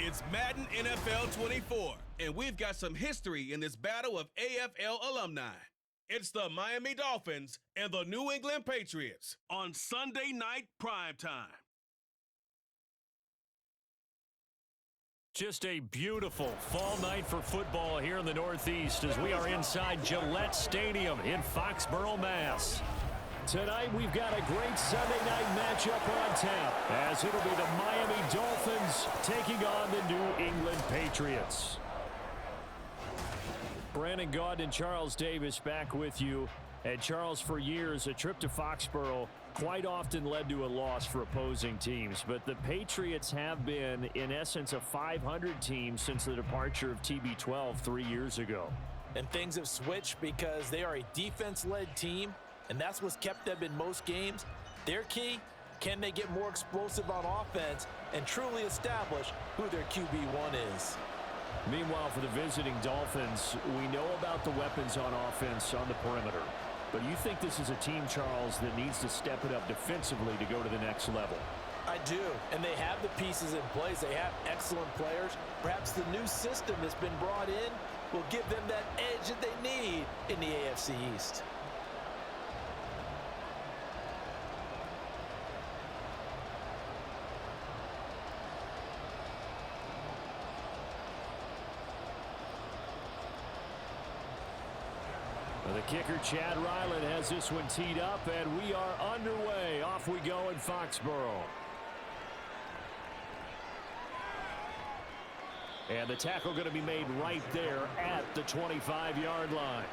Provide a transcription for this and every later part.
It's Madden NFL 24, and we've got some history in this battle of AFL alumni. It's the Miami Dolphins and the New England Patriots on Sunday night primetime. Just a beautiful fall night for football here in the Northeast as we are inside Gillette Stadium in Foxborough, Mass. Tonight we've got a great Sunday night matchup on tap as it'll be the Miami Dolphins taking on the New England Patriots. Brandon Gaudin and Charles Davis back with you. And Charles, for years, a trip to Foxborough quite often led to a loss for opposing teams. But the Patriots have been, in essence, a 500 team since the departure of TB12 3 years ago. And things have switched because they are a defense-led team, and that's what's kept them in most games. Their key, can they get more explosive on offense and truly establish who their QB1 is? Meanwhile, for the visiting Dolphins, we know about the weapons on offense on the perimeter. But you think this is a team, Charles, that needs to step it up defensively to go to the next level? I do, and they have the pieces in place. They have excellent players. Perhaps the new system that's been brought in will give them that edge that they need in the AFC East. The kicker, Chad Ryland, has this one teed up, and we are underway. Off we go in Foxborough. And the tackle going to be made right there at the 25-yard line.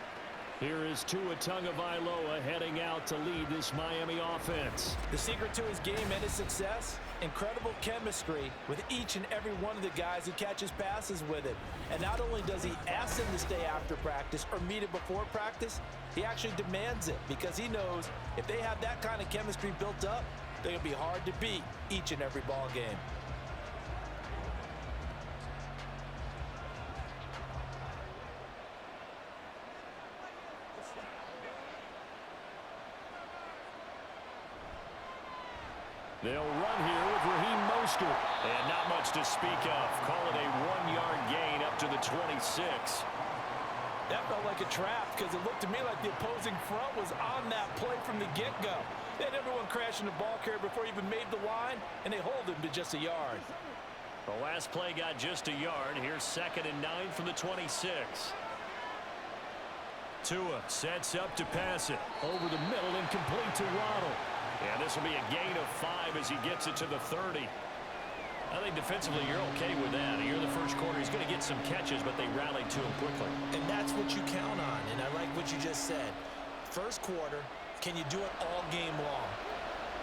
Here is Tua Tagovailoa heading out to lead this Miami offense. The secret to his game and his success, incredible chemistry with each and every one of the guys who catches passes with him. And not only does he ask them to stay after practice or meet it before practice, he actually demands it because he knows if they have that kind of chemistry built up, they're going to be hard to beat each and every ball game. They'll run here with Raheem Mostert. And not much to speak of. Call it a 1-yard gain up to the 26. That felt like a trap because it looked to me like the opposing front was on that play from the get-go. They had everyone crashing the ball carrier before he even made the line, and they hold him to just a yard. The last play got just a yard. Here's 2nd and 9 from the 26. Tua sets up to pass it. Over the middle and complete to Waddle. And this will be a gain of 5 as he gets it to the 30. I think defensively you're okay with that. Here in the first quarter, he's going to get some catches, but they rallied to him quickly. And that's what you count on, and I like what you just said. First quarter, can you do it all game long?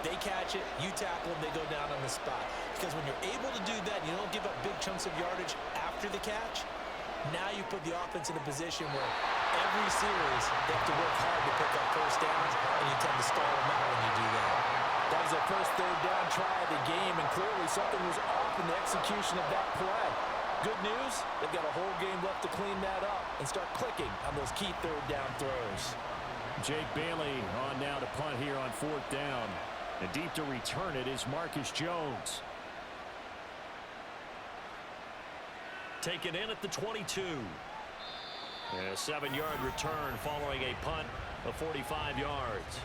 They catch it, you tackle them, they go down on the spot. Because when you're able to do that, you don't give up big chunks of yardage after the catch, now you put the offense in a position where every series they have to work hard to pick up first downs, and you tend to stall them out when you do that. That was their first third down try of the game, and clearly something was off in the execution of that play. Good news, they've got a whole game left to clean that up and start clicking on those key third down throws. Jake Bailey on now to punt here on 4th down. And deep to return it is Marcus Jones. Taken in at the 22. And a 7-yard return following a punt of 45 yards.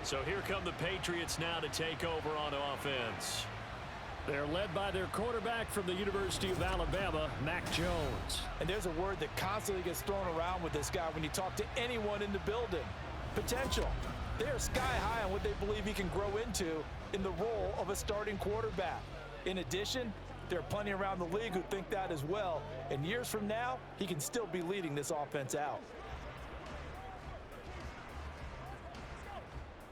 So here come the Patriots now to take over on offense. They're led by their quarterback from the University of Alabama, Mac Jones. And there's a word that constantly gets thrown around with this guy when you talk to anyone in the building. Potential. They are sky high on what they believe he can grow into in the role of a starting quarterback. In addition, there are plenty around the league who think that as well. And years from now, he can still be leading this offense out.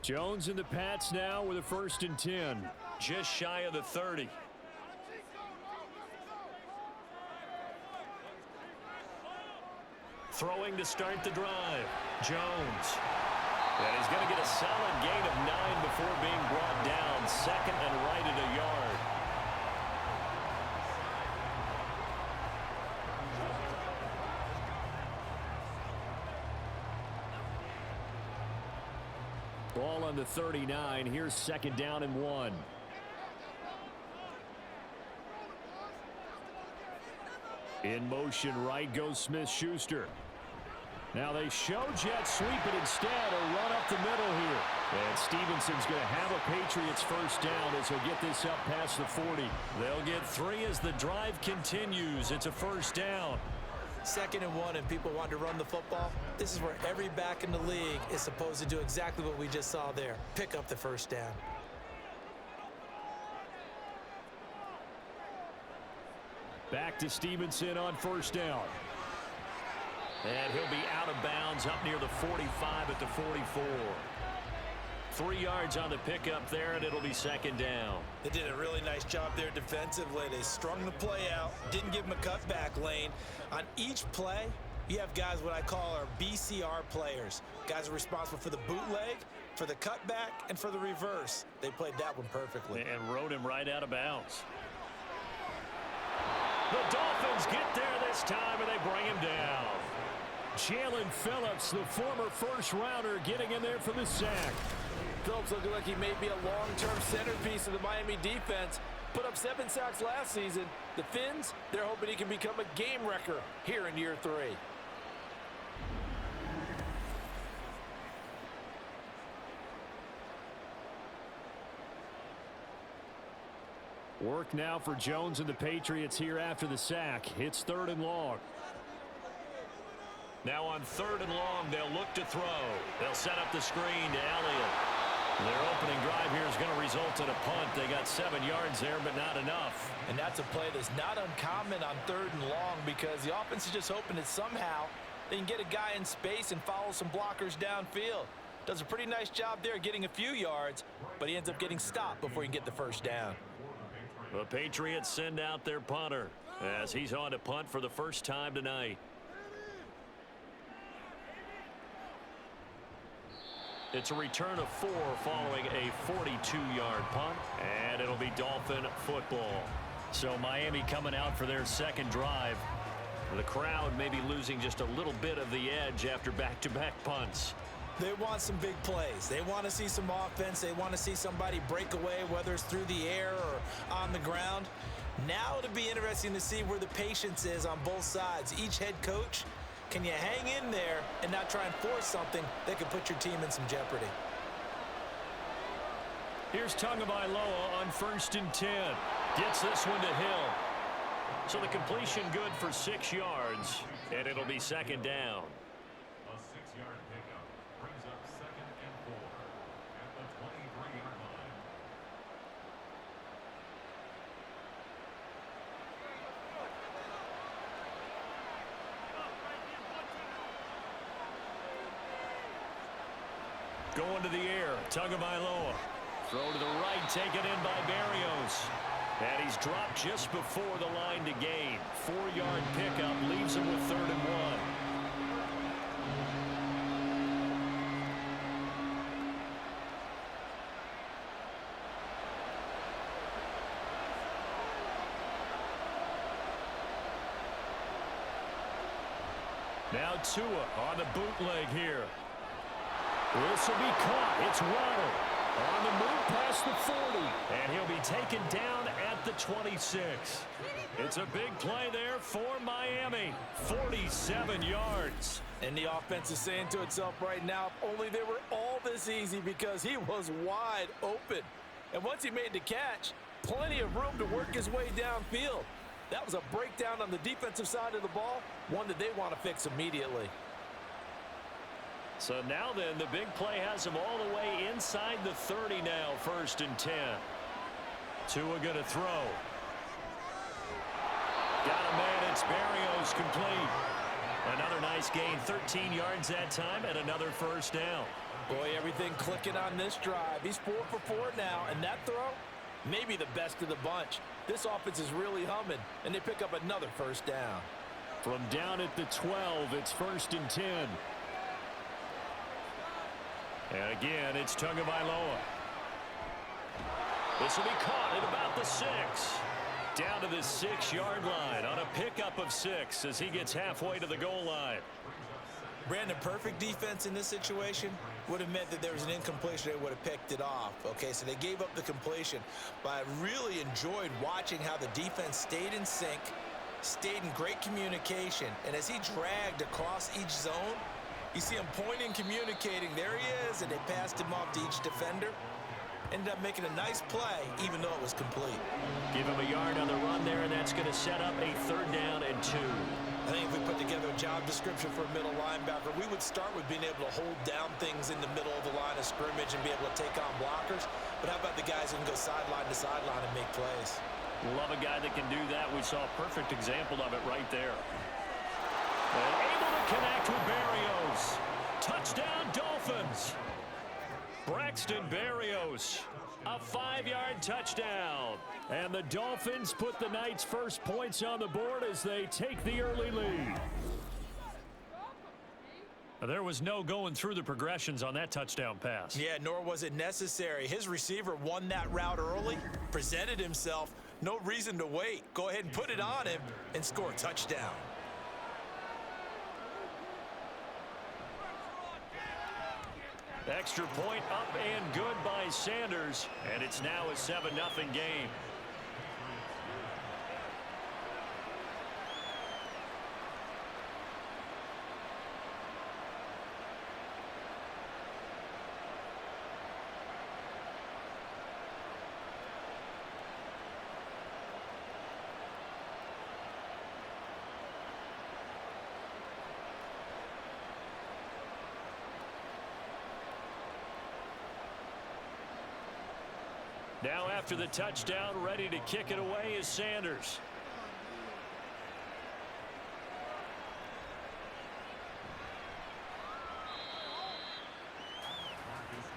Jones and the Pats now with a 1st and 10. Just shy of the 30. Throwing to start the drive. Jones. And he's going to get a solid gain of 9 before being brought down. 2nd and right at a yard. Ball on the 39. Here's 2nd down and 1. In motion right goes Smith-Schuster. Now they show jet sweep it instead, a run up the middle here. And Stevenson's going to have a Patriots first down as he'll get this up past the 40. They'll get 3 as the drive continues. It's a first down. 2nd and 1 and people want to run the football. This is where every back in the league is supposed to do exactly what we just saw there. Pick up the first down. Back to Stevenson on first down. And he'll be out of bounds up near the 45 at the 44. 3 yards on the pickup there, and it'll be 2nd down. They did a really nice job there defensively. They strung the play out, didn't give them a cutback lane. On each play, you have guys what I call our BCR players. Guys are responsible for the bootleg, for the cutback, and for the reverse. They played that one perfectly. And rode him right out of bounds. The Dolphins get there this time, and they bring him down. Jalen Phillips, the former first-rounder, getting in there for the sack. Phillips looking like he may be a long-term centerpiece of the Miami defense. Put up 7 sacks last season. The Fins, they're hoping he can become a game wrecker here in year 3. Work now for Jones and the Patriots here after the sack. It's 3rd and long. Now on 3rd and long, they'll look to throw. They'll set up the screen to Elliott. Their opening drive here is going to result in a punt. They got 7 yards there, but not enough. And that's a play that's not uncommon on 3rd and long because the offense is just hoping that somehow they can get a guy in space and follow some blockers downfield. Does a pretty nice job there getting a few yards, but he ends up getting stopped before he can get the first down. The Patriots send out their punter as he's on to punt for the first time tonight. It's a return of 4 following a 42-yard punt, and it'll be Dolphin football. So Miami coming out for their 2nd drive. The crowd may be losing just a little bit of the edge after back-to-back punts. They want some big plays. They want to see some offense. They want to see somebody break away, whether it's through the air or on the ground. Now it'll be interesting to see where the patience is on both sides. Each head coach, can you hang in there and not try and force something that could put your team in some jeopardy? Here's Tagovailoa on 1st and 10. Gets this one to Hill. So the completion good for 6 yards, and it'll be 2nd down. A 6-yard pickup brings up 2nd and 4 at the 23-yard line. Going to the air, Tagovailoa. Throw to the right, taken in by Berrios. And he's dropped just before the line to gain. 4-yard pickup leaves him with 3rd and 1. Now Tua on the bootleg here. This will be caught. It's Waddle on the move past the 40. And he'll be taken down at the 26. It's a big play there for Miami. 47 yards. And the offense is saying to itself right now, if only they were all this easy because he was wide open. And once he made the catch, plenty of room to work his way downfield. That was a breakdown on the defensive side of the ball, one that they want to fix immediately. So now then, the big play has him all the way inside the 30 now, 1st and 10. Tua going to throw. Got a man, it's Berrios complete. Another nice gain, 13 yards that time, and another first down. Boy, everything clicking on this drive. He's 4 for 4 now, and that throw, maybe the best of the bunch. This offense is really humming, and they pick up another first down. From down at the 12, it's 1st and 10. And again, it's Tagovailoa. This will be caught at about the 6. Down to the 6-yard line on a pickup of 6 as he gets halfway to the goal line. Brandon, perfect defense in this situation. would have meant that there was an incompletion. They would have picked it off. Okay, so they gave up the completion. But I really enjoyed watching how the defense stayed in sync, stayed in great communication. And as he dragged across each zone, you see him pointing, communicating. There he is, and they passed him off to each defender. Ended up making a nice play, even though it was complete. Give him a yard on the run there, and that's going to set up a 3rd down and 2. I think if we put together a job description for a middle linebacker, we would start with being able to hold down things in the middle of the line of scrimmage and be able to take on blockers. But how about the guys who can go sideline to sideline and make plays? Love a guy that can do that. We saw a perfect example of it right there. And able to connect with Berrios. Touchdown, Dolphins. Braxton Berrios, a 5-yard touchdown. And the Dolphins put the night's first points on the board as they take the early lead. There was no going through the progressions on that touchdown pass. Yeah, nor was it necessary. His receiver won that route early, presented himself, no reason to wait. Go ahead and put it on him and score a touchdown. Extra point up and good by Sanders, and it's now a 7-0 game. Now after the touchdown, ready to kick it away is Sanders.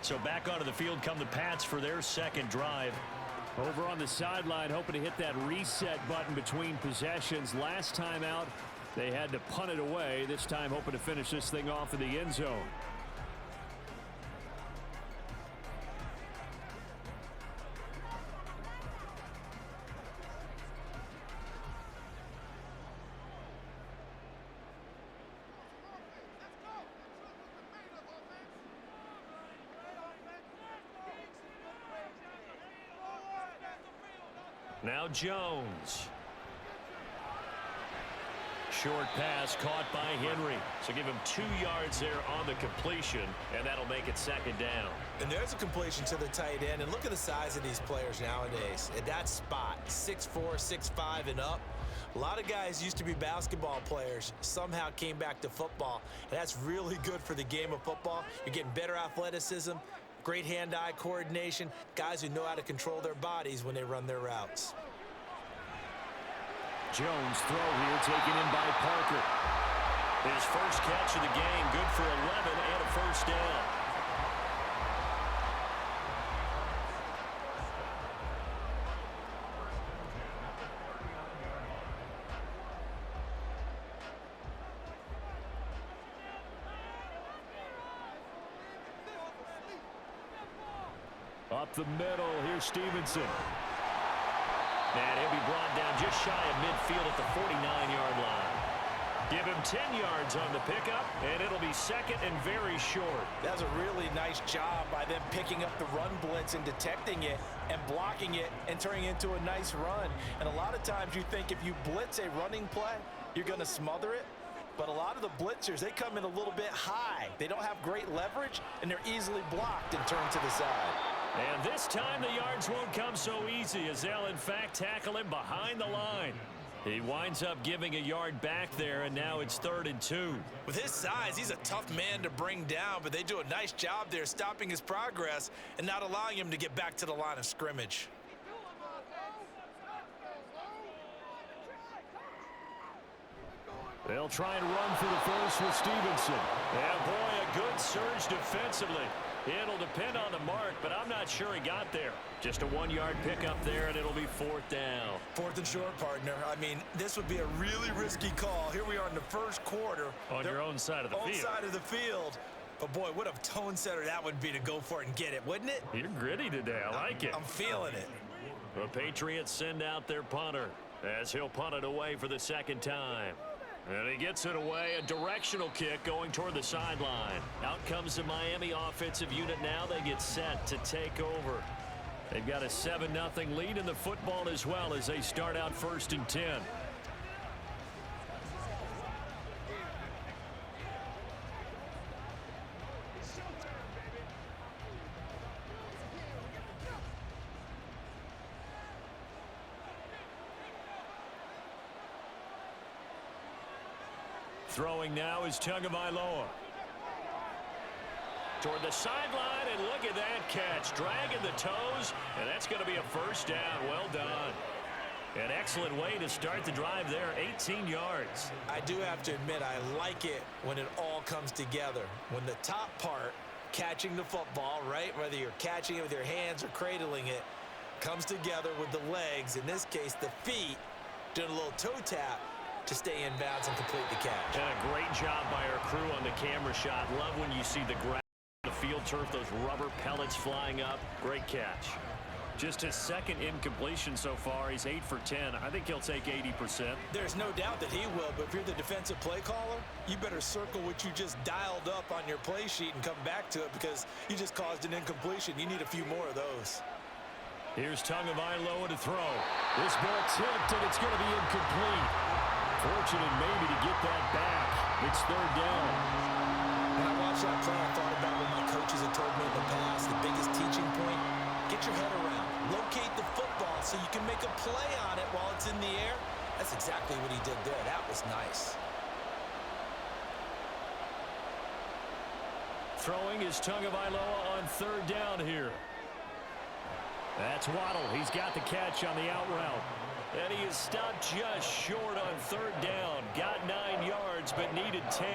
So back onto the field come the Pats for their second drive. Over on the sideline, hoping to hit that reset button between possessions. Last time out, they had to punt it away. This time hoping to finish this thing off in the end zone. Now Jones. Short pass caught by Henry. So give him 2 yards there on the completion, and that'll make it 2nd down. And there's a completion to the tight end. And look at the size of these players nowadays. At that spot, 6'4", 6'5", and up. A lot of guys used to be basketball players, somehow came back to football. And that's really good for the game of football. You're getting better athleticism, great hand-eye coordination, guys who know how to control their bodies when they run their routes. Jones throw here taken in by Parker. His first catch of the game, good for 11 and a 1st down. Up the middle, here's Stevenson. And he'll be brought down just shy of midfield at the 49-yard line. Give him 10 yards on the pickup, and it'll be 2nd and very short. That was a really nice job by them picking up the run blitz and detecting it and blocking it and turning it into a nice run. And a lot of times you think if you blitz a running play, you're going to smother it. But a lot of the blitzers, they come in a little bit high. They don't have great leverage, and they're easily blocked and turned to the side. And this time the yards won't come so easy as they'll, in fact, tackle him behind the line. He winds up giving a yard back there, and now it's 3rd and 2. With his size, he's a tough man to bring down, but they do a nice job there stopping his progress and not allowing him to get back to the line of scrimmage. They'll try and run for the first with Stevenson. And boy, a good surge defensively. It'll depend on the mark, but I'm not sure he got there. Just a 1-yard pickup there, and it'll be 4th down. 4th and short, partner. I mean, this would be a really risky call. Here we are in the first quarter. On your own side of the field. Own side of the field. But, boy, what a tone setter that would be to go for it and get it, wouldn't it? You're gritty today. I like it. I'm feeling it. The Patriots send out their punter as he'll punt it away for the 2nd time. And he gets it away, a directional kick going toward the sideline. Out comes the Miami offensive unit now. They get set to take over. They've got a 7-0 lead in the football as well as they start out 1st and 10. Throwing now is Tagovailoa. Toward the sideline, and look at that catch. Dragging the toes, and that's going to be a 1st down. Well done. An excellent way to start the drive there, 18 yards. I do have to admit, I like it when it all comes together. When the top part, catching the football, right, whether you're catching it with your hands or cradling it, comes together with the legs, in this case the feet, doing a little toe tap to stay in bounds and complete the catch. And a great job by our crew on the camera shot. Love when you see the ground, the field turf, those rubber pellets flying up. Great catch. Just his 2nd incompletion so far. He's 8 for 10. I think he'll take 80%. There's no doubt that he will, but if you're the defensive play caller, you better circle what you just dialed up on your play sheet and come back to it because you just caused an incompletion. You need a few more of those. Here's Tagovailoa to throw. This ball tipped, and it's going to be incomplete. Fortunate maybe to get that back. It's 3rd down. When I watched that play, I thought about what my coaches had told me in the past. The biggest teaching point, get your head around. Locate the football so you can make a play on it while it's in the air. That's exactly what he did there. That was nice. Throwing is Tagovailoa on 3rd down here. That's Waddle. He's got the catch on the out route. And he is stopped just short on 3rd down. Got 9 yards, but needed 10.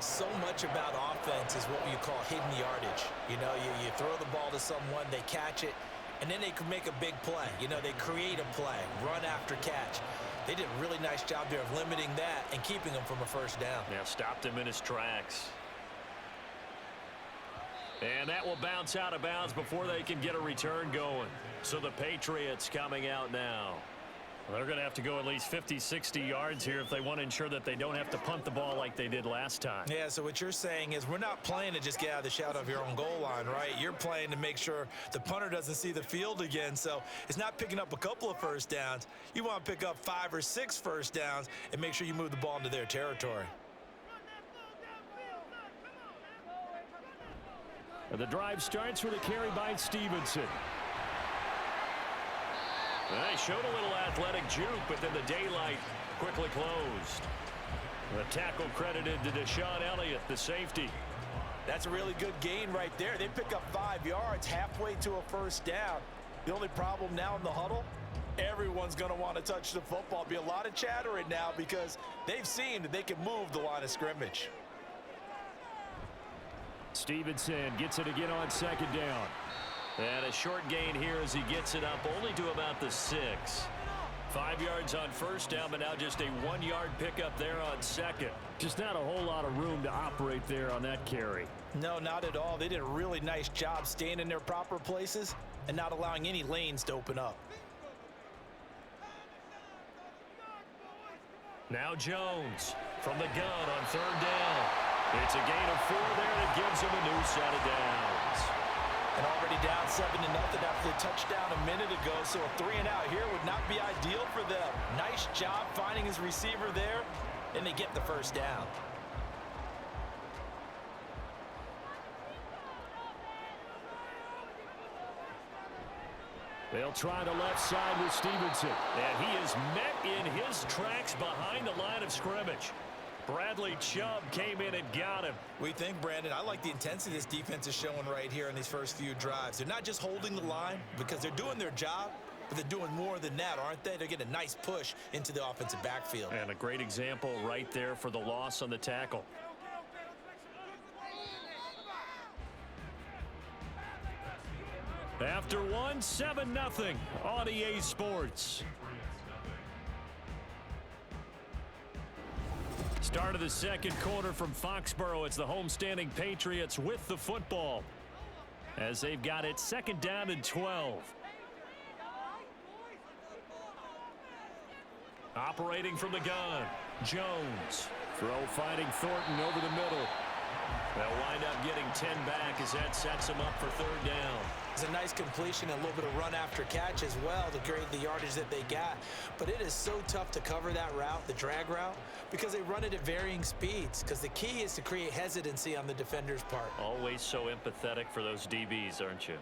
So much about offense is what you call hidden yardage. You know, you throw the ball to someone, they catch it, and then they can make a big play. You know, they create a play, run after catch. They did a really nice job there of limiting that and keeping him from a 1st down. Now stopped him in his tracks. And that will bounce out of bounds before they can get a return going. So the Patriots coming out now. They're going to have to go at least 50, 60 yards here if they want to ensure that they don't have to punt the ball like they did last time. Yeah, so what you're saying is we're not playing to just get out of the shadow of your own goal line, right? You're playing to make sure the punter doesn't see the field again. So it's not picking up a couple of 1st downs. You want to pick up 5 or 6 1st downs and make sure you move the ball into their territory. The drive starts with a carry by Stevenson. They showed a little athletic juke, but then the daylight quickly closed. The tackle credited to Deshaun Elliott, the safety. That's a really good gain right there. They pick up 5 yards halfway to a 1st down. The only problem now in the huddle, everyone's going to want to touch the football. Be a lot of chattering now because they've seen that they can move the line of scrimmage. Stevenson gets it again on 2nd down. And a short gain here as he gets it up only to about the 6. 5 yards on 1st down, but now just a 1-yard pickup there on 2nd. Just not a whole lot of room to operate there on that carry. No, not at all. They did a really nice job staying in their proper places and not allowing any lanes to open up. Now Jones from the gun on 3rd down. It's a gain of 4 there that gives him a new set of downs. And already down 7-0 after the touchdown a minute ago, so a 3-and-out here would not be ideal for them. Nice job finding his receiver there, and they get the 1st down. They'll try the left side with Stevenson. And he is met in his tracks behind the line of scrimmage. Bradley Chubb came in and got him. We think, Brandon, I like the intensity this defense is showing right here in these first few drives. They're not just holding the line because they're doing their job, but they're doing more than that, aren't they? They're getting a nice push into the offensive backfield. And a great example right there for the loss on the tackle. After one, 7-0 on EA Sports. Start of the 2nd quarter from Foxborough. It's the homestanding Patriots with the football as they've got it 2nd down and 12. Operating from the gun. Jones. Throw finding Thornton over the middle. They'll wind up getting 10 back as that sets them up for third down. It's a nice completion and a little bit of run after catch as well to create the yardage that they got. But it is so tough to cover that route, the drag route, because they run it at varying speeds. Because the key is to create hesitancy on the defender's part. Always so empathetic for those DBs, aren't you?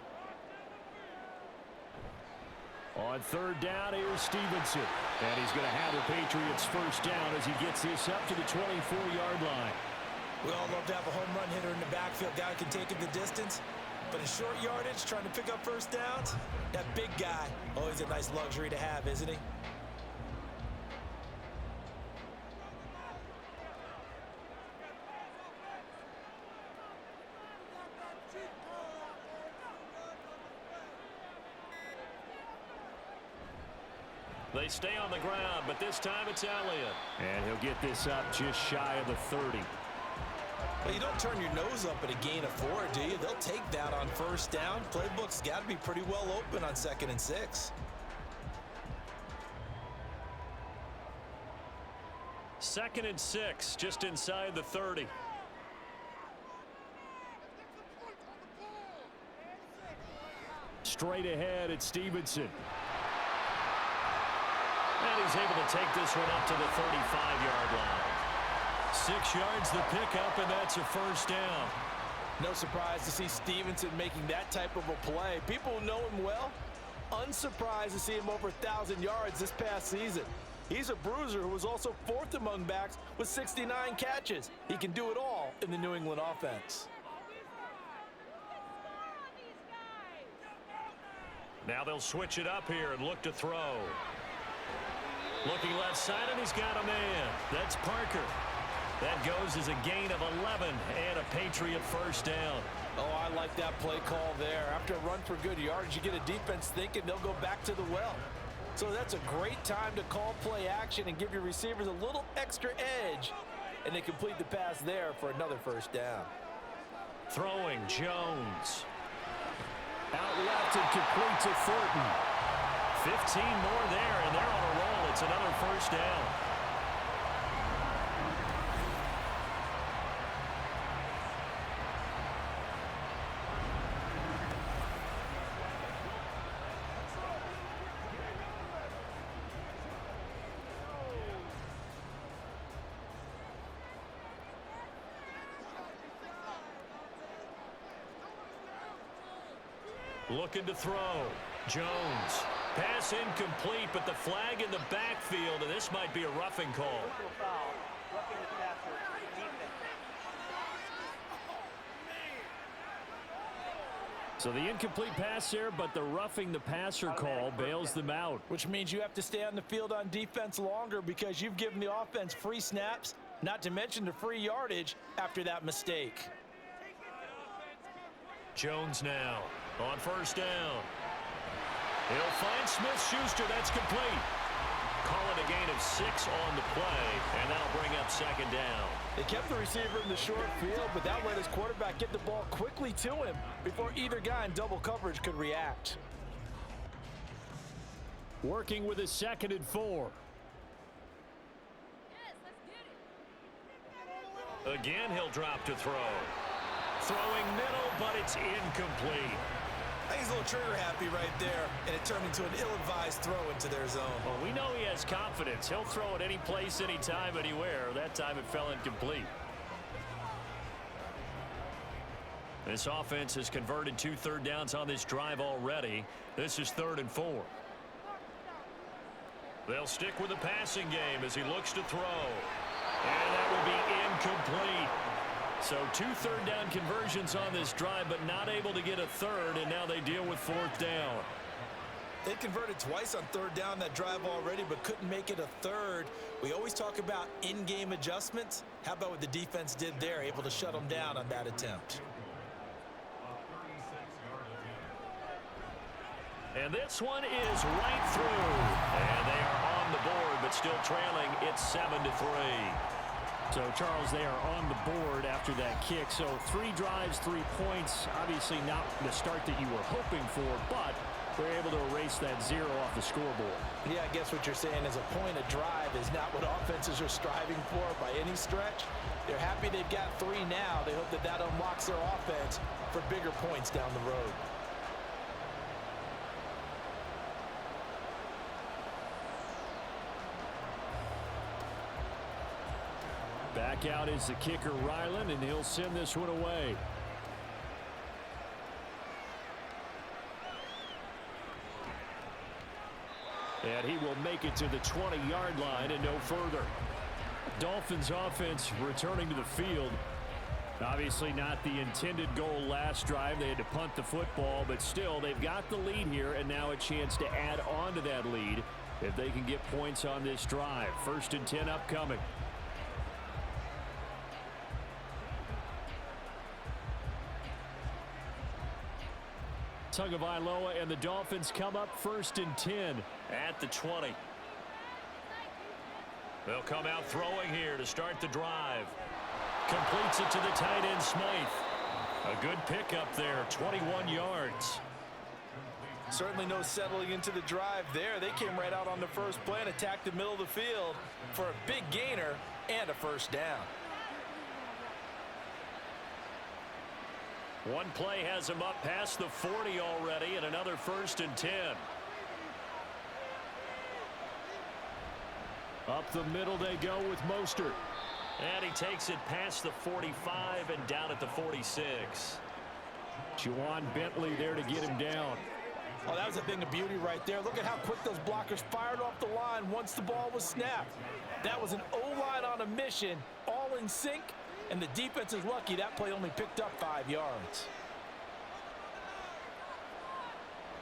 On third down, here's Stevenson. And he's going to have the Patriots first down as he gets this up to the 24-yard line. We all love to have a home run hitter in the backfield. Guy who can take it the distance. But in short yardage, trying to pick up first downs, that big guy, always a nice luxury to have, isn't he? They stay on the ground, but this time it's Elliott. And he'll get this up just shy of the 30. Well, you don't turn your nose up at a gain of 4, do you? They'll take that on first down. Playbook's got to be pretty well open on 2nd and 6. 2nd and 6, just inside the 30. Straight ahead, it's Stevenson. And he's able to take this one up to the 35-yard line. 6 yards the pickup, and that's a first down. No surprise to see Stevenson making that type of a play. People who know him well, unsurprised to see him over 1,000 yards this past season. He's a bruiser who was also 4th among backs with 69 catches. He can do it all in the New England offense. Now they'll switch it up here and look to throw. Looking left side, and he's got a man. That's Parker. That goes as a gain of 11 and a Patriot first down. Oh, I like that play call there. After a run for good yardage, you get a defense thinking they'll go back to the well. So that's a great time to call play action and give your receivers a little extra edge. And they complete the pass there for another first down. Throwing Jones. Out left and complete to Thornton. 15 more there, and they're on a roll. It's another first down. Looking to throw. Jones. Pass incomplete, but the flag in the backfield, and this might be a roughing call. So the incomplete pass there, but the roughing the passer call bails them out. Which means you have to stay on the field on defense longer because you've given the offense free snaps, not to mention the free yardage after that mistake. Jones now on first down. He'll find Smith-Schuster. That's complete. Call it a gain of 6 on the play, and that'll bring up second down. They kept the receiver in the short field, but that let his quarterback get the ball quickly to him before either guy in double coverage could react. Working with a 2nd and 4. Again, he'll drop to throw. Throwing middle, but it's incomplete. I think he's a little trigger happy right there, and it turned into an ill-advised throw into their zone. Well, we know he has confidence. He'll throw it any place, anytime, anywhere. That time it fell incomplete. This offense has converted 2 third downs on this drive already. This is 3rd and 4. They'll stick with the passing game as he looks to throw. And that will be incomplete. So 2 third down conversions on this drive, but not able to get a third, and now they deal with 4th down. They converted twice on 3rd down that drive already, but couldn't make it a third. We always talk about in-game adjustments. How about what the defense did there, able to shut them down on that attempt? And this one is right through. And they are on the board, but still trailing. It's 7-3. So, Charles, they are on the board after that kick. So 3 drives, 3 points. Obviously not the start that you were hoping for, but They're able to erase that 0 off the scoreboard. Yeah, I guess what you're saying is a point of drive is not what offenses are striving for by any stretch. They're happy they've got 3 now. They hope that that unlocks their offense for bigger points down the road. Back out is the kicker, Ryland, and he'll send this one away. And he will make it to the 20-yard line and no further. Dolphins offense returning to the field. Obviously not the intended goal last drive. They had to punt the football, but still they've got the lead here and now a chance to add on to that lead if they can get points on this drive. 1st and 10 upcoming. Tagovailoa and the Dolphins come up 1st and 10 at the 20. They'll come out throwing here to start the drive. Completes it to the tight end, Smythe. A good pickup there, 21 yards. Certainly no settling into the drive there. They came right out on the first play and attacked the middle of the field for a big gainer and a 1st down. One play has him up past the 40 already, and another 1st and 10. Up the middle they go with Mostert. And he takes it past the 45 and down at the 46. Juwan Bentley there to get him down. Oh, that was a thing of beauty right there. Look at how quick those blockers fired off the line once the ball was snapped. That was an O-line on a mission, all in sync. And the defense is lucky that play only picked up 5 yards.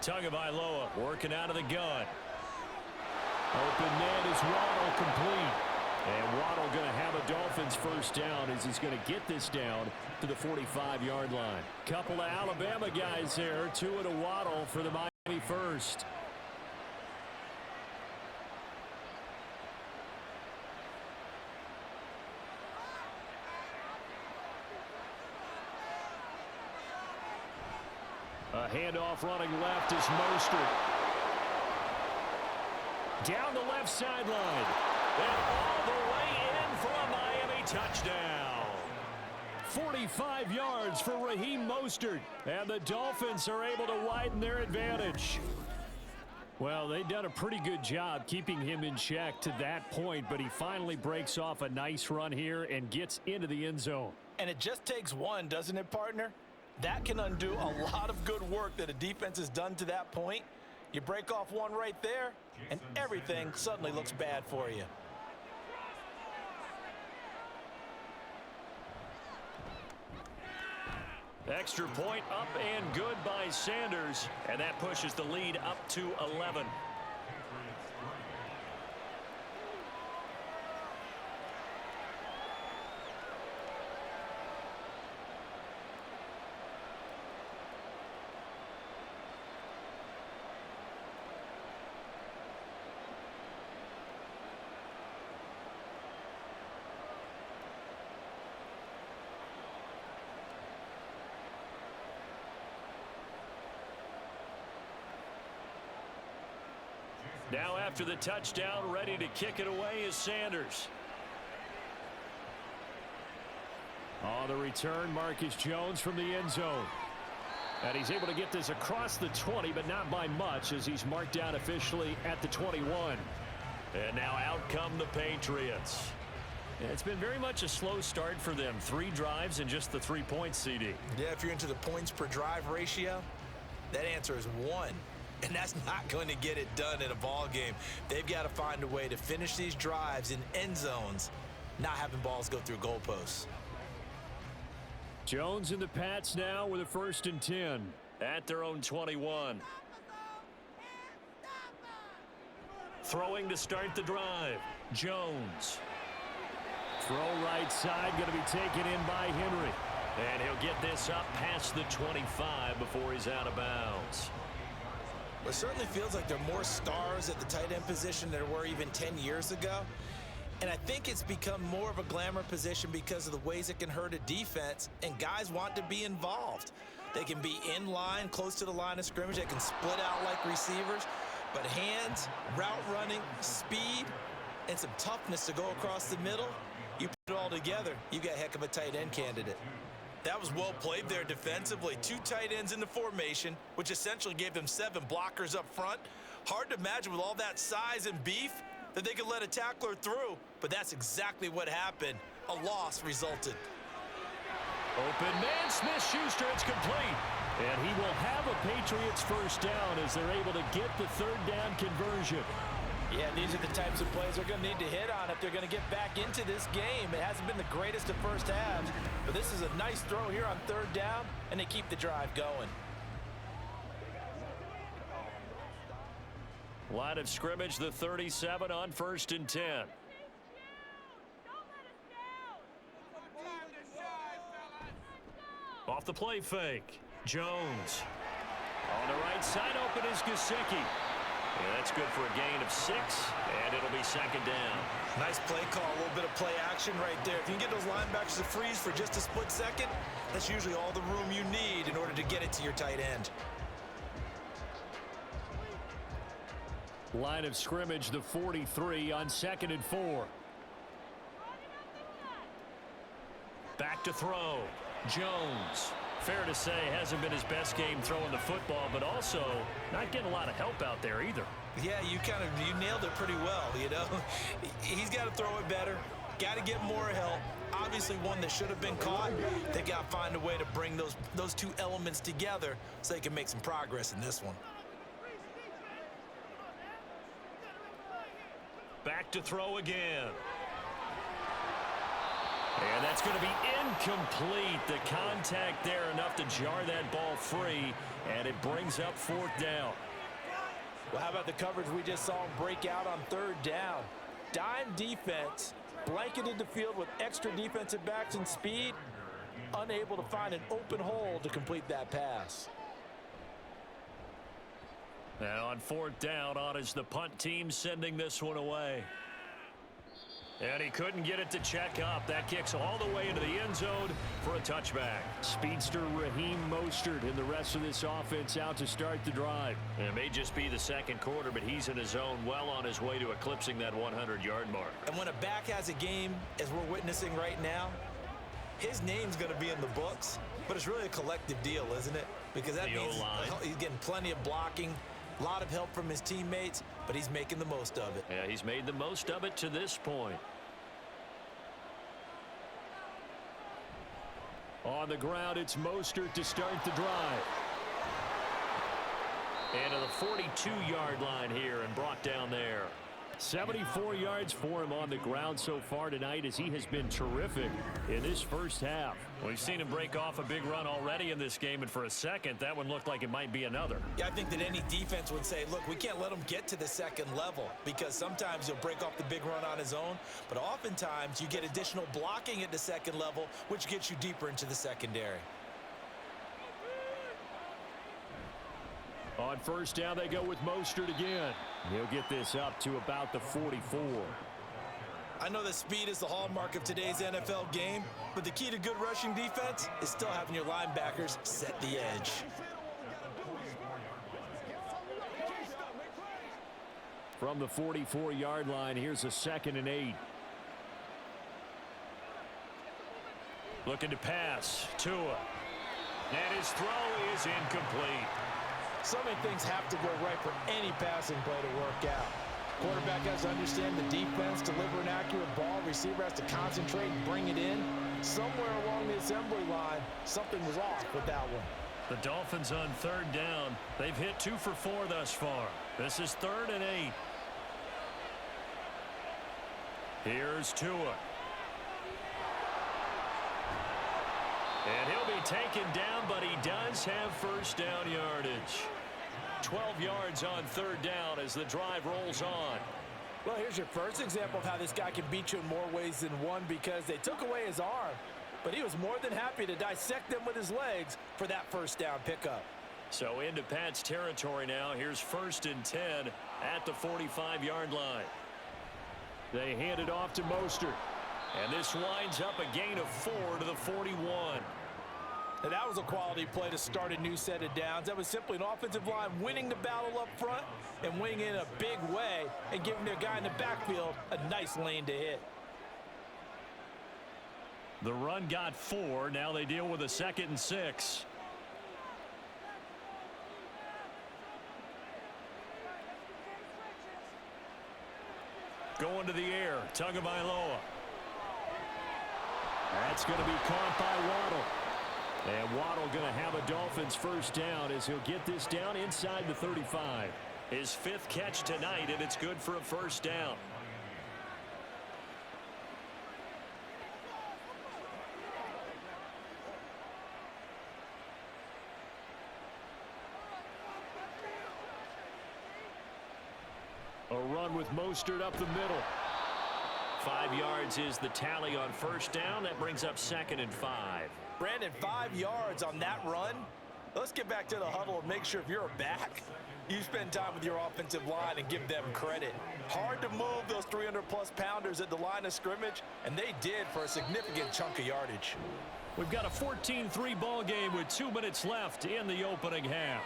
Tagovailoa working out of the gun. Open net is Waddle complete. And Waddle going to have a Dolphins 1st down as he's going to get this down to the 45-yard line. Couple of Alabama guys there. 2 to Waddle for the Miami 1st. A handoff running left is Mostert. Down the left sideline. And all the way in for a Miami touchdown. 45 yards for Raheem Mostert. And the Dolphins are able to widen their advantage. Well, they've done a pretty good job keeping him in check to that point, but he finally breaks off a nice run here and gets into the end zone. And it just takes one, doesn't it, partner? That can undo a lot of good work that a defense has done to that point. You break off one right there, and everything suddenly looks bad for you. Extra point up and good by Sanders, and that pushes the lead up to 11. Now after the touchdown, ready to kick it away is Sanders. On the return, Marcus Jones from the end zone. And he's able to get this across the 20, but not by much as he's marked down officially at the 21. And now out come the Patriots. It's been very much a slow start for them. 3 drives and just the 3 points, CD. Yeah, if you're into the points per drive ratio, that answer is 1. And that's not going to get it done in a ball game. They've got to find a way to finish these drives in end zones, not having balls go through goalposts. Jones and the Pats now with a 1st and 10 at their own 21. Throwing to start the drive. Jones. Throw right side, going to be taken in by Henry. And he'll get this up past the 25 before he's out of bounds. It certainly feels like there are more stars at the tight end position than there were even 10 years ago. And I think it's become more of a glamour position because of the ways it can hurt a defense, and guys want to be involved. They can be in line, close to the line of scrimmage. They can split out like receivers. But hands, route running, speed, and some toughness to go across the middle, you put it all together, you got a heck of a tight end candidate. That was well played there defensively. 2 tight ends in the formation, which essentially gave them 7 blockers up front. Hard to imagine with all that size and beef that they could let a tackler through, but that's exactly what happened. A loss resulted. Open man, Smith-Schuster, it's complete. And he will have a Patriots first down as they're able to get the third down conversion. Yeah, these are the types of plays they're going to need to hit on if they're going to get back into this game. It hasn't been the greatest of first halves, but this is a nice throw here on third down, and they keep the drive going. Line of scrimmage, the 37 on 1st and 10. Off the play fake. Jones. On the right side, open is Gesicki. Yeah, that's good for a gain of 6, and it'll be second down. Nice play call, a little bit of play action right there. If you can get those linebackers to freeze for just a split second, that's usually all the room you need in order to get it to your tight end. Line of scrimmage, the 43 on 2nd and 4. Back to throw. Jones. Fair to say, hasn't been his best game throwing the football, but also not getting a lot of help out there either. Yeah, you nailed it pretty well, you know. He's got to throw it better. Got to get more help. Obviously one that should have been caught. They got to find a way to bring those 2 elements together so they can make some progress in this one. Back to throw again. And that's going to be incomplete. The contact there enough to jar that ball free, and it brings up 4th down. Well, how about the coverage we just saw break out on third down? Dime defense, blanketed the field with extra defensive backs and speed, unable to find an open hole to complete that pass. Now on 4th down, on is the punt team sending this one away. And he couldn't get it to check up. That kicks all the way into the end zone for a touchback. Speedster Raheem Mostert and the rest of this offense out to start the drive. And it may just be the second quarter, but he's in his zone, well on his way to eclipsing that 100-yard mark. And when a back has a game, as we're witnessing right now, his name's going to be in the books, but it's really a collective deal, isn't it? Because that means he's getting plenty of blocking, a lot of help from his teammates, but he's making the most of it. Yeah, he's made the most of it to this point. On the ground, it's Mostert to start the drive. And to the 42-yard line here and brought down there. 74 yards for him on the ground so far tonight as he has been terrific in this first half. We've seen him break off a big run already in this game, and for a second, that one looked like it might be another. Yeah, I think that any defense would say, look, we can't let him get to the second level because sometimes he'll break off the big run on his own, but oftentimes you get additional blocking at the second level, which gets you deeper into the secondary. On first down, they go with Mostert again. He'll get this up to about the 44. I know that speed is the hallmark of today's NFL game, but the key to good rushing defense is still having your linebackers set the edge. From the 44-yard line, here's a 2nd and 8. Looking to pass. Tua. And his throw is incomplete. So many things have to go right for any passing play to work out. Quarterback has to understand the defense, deliver an accurate ball. Receiver has to concentrate and bring it in. Somewhere along the assembly line, something was off with that one. The Dolphins on 3rd down. They've hit 2 for 4 thus far. This is 3rd and 8. Here's Tua. And he'll be taken down, but he does have first down yardage. 12 yards on 3rd down as the drive rolls on. Well, here's your first example of how this guy can beat you in more ways than one, because they took away his arm, but he was more than happy to dissect them with his legs for that first down pickup. So into Pat's territory now. Here's 1st and 10 at the 45-yard line. They hand it off to Mostert. And this winds up a gain of 4 to the 41. And that was a quality play to start a new set of downs. That was simply an offensive line winning the battle up front and winning it in a big way and giving their guy in the backfield a nice lane to hit. The run got 4. Now they deal with a 2nd and 6. Going to the air, Tagovailoa. That's going to be caught by Waddle. And Waddle going to have a Dolphins first down as he'll get this down inside the 35. His 5th catch tonight, and it's good for a first down. A run with Mostert up the middle. 5 yards is the tally on first down. That brings up 2nd and 5. Brandon, 5 yards on that run. Let's get back to the huddle and make sure if you're a back, you spend time with your offensive line and give them credit. Hard to move those 300-plus pounders at the line of scrimmage, and they did for a significant chunk of yardage. We've got a 14-3 ball game with 2 minutes left in the opening half.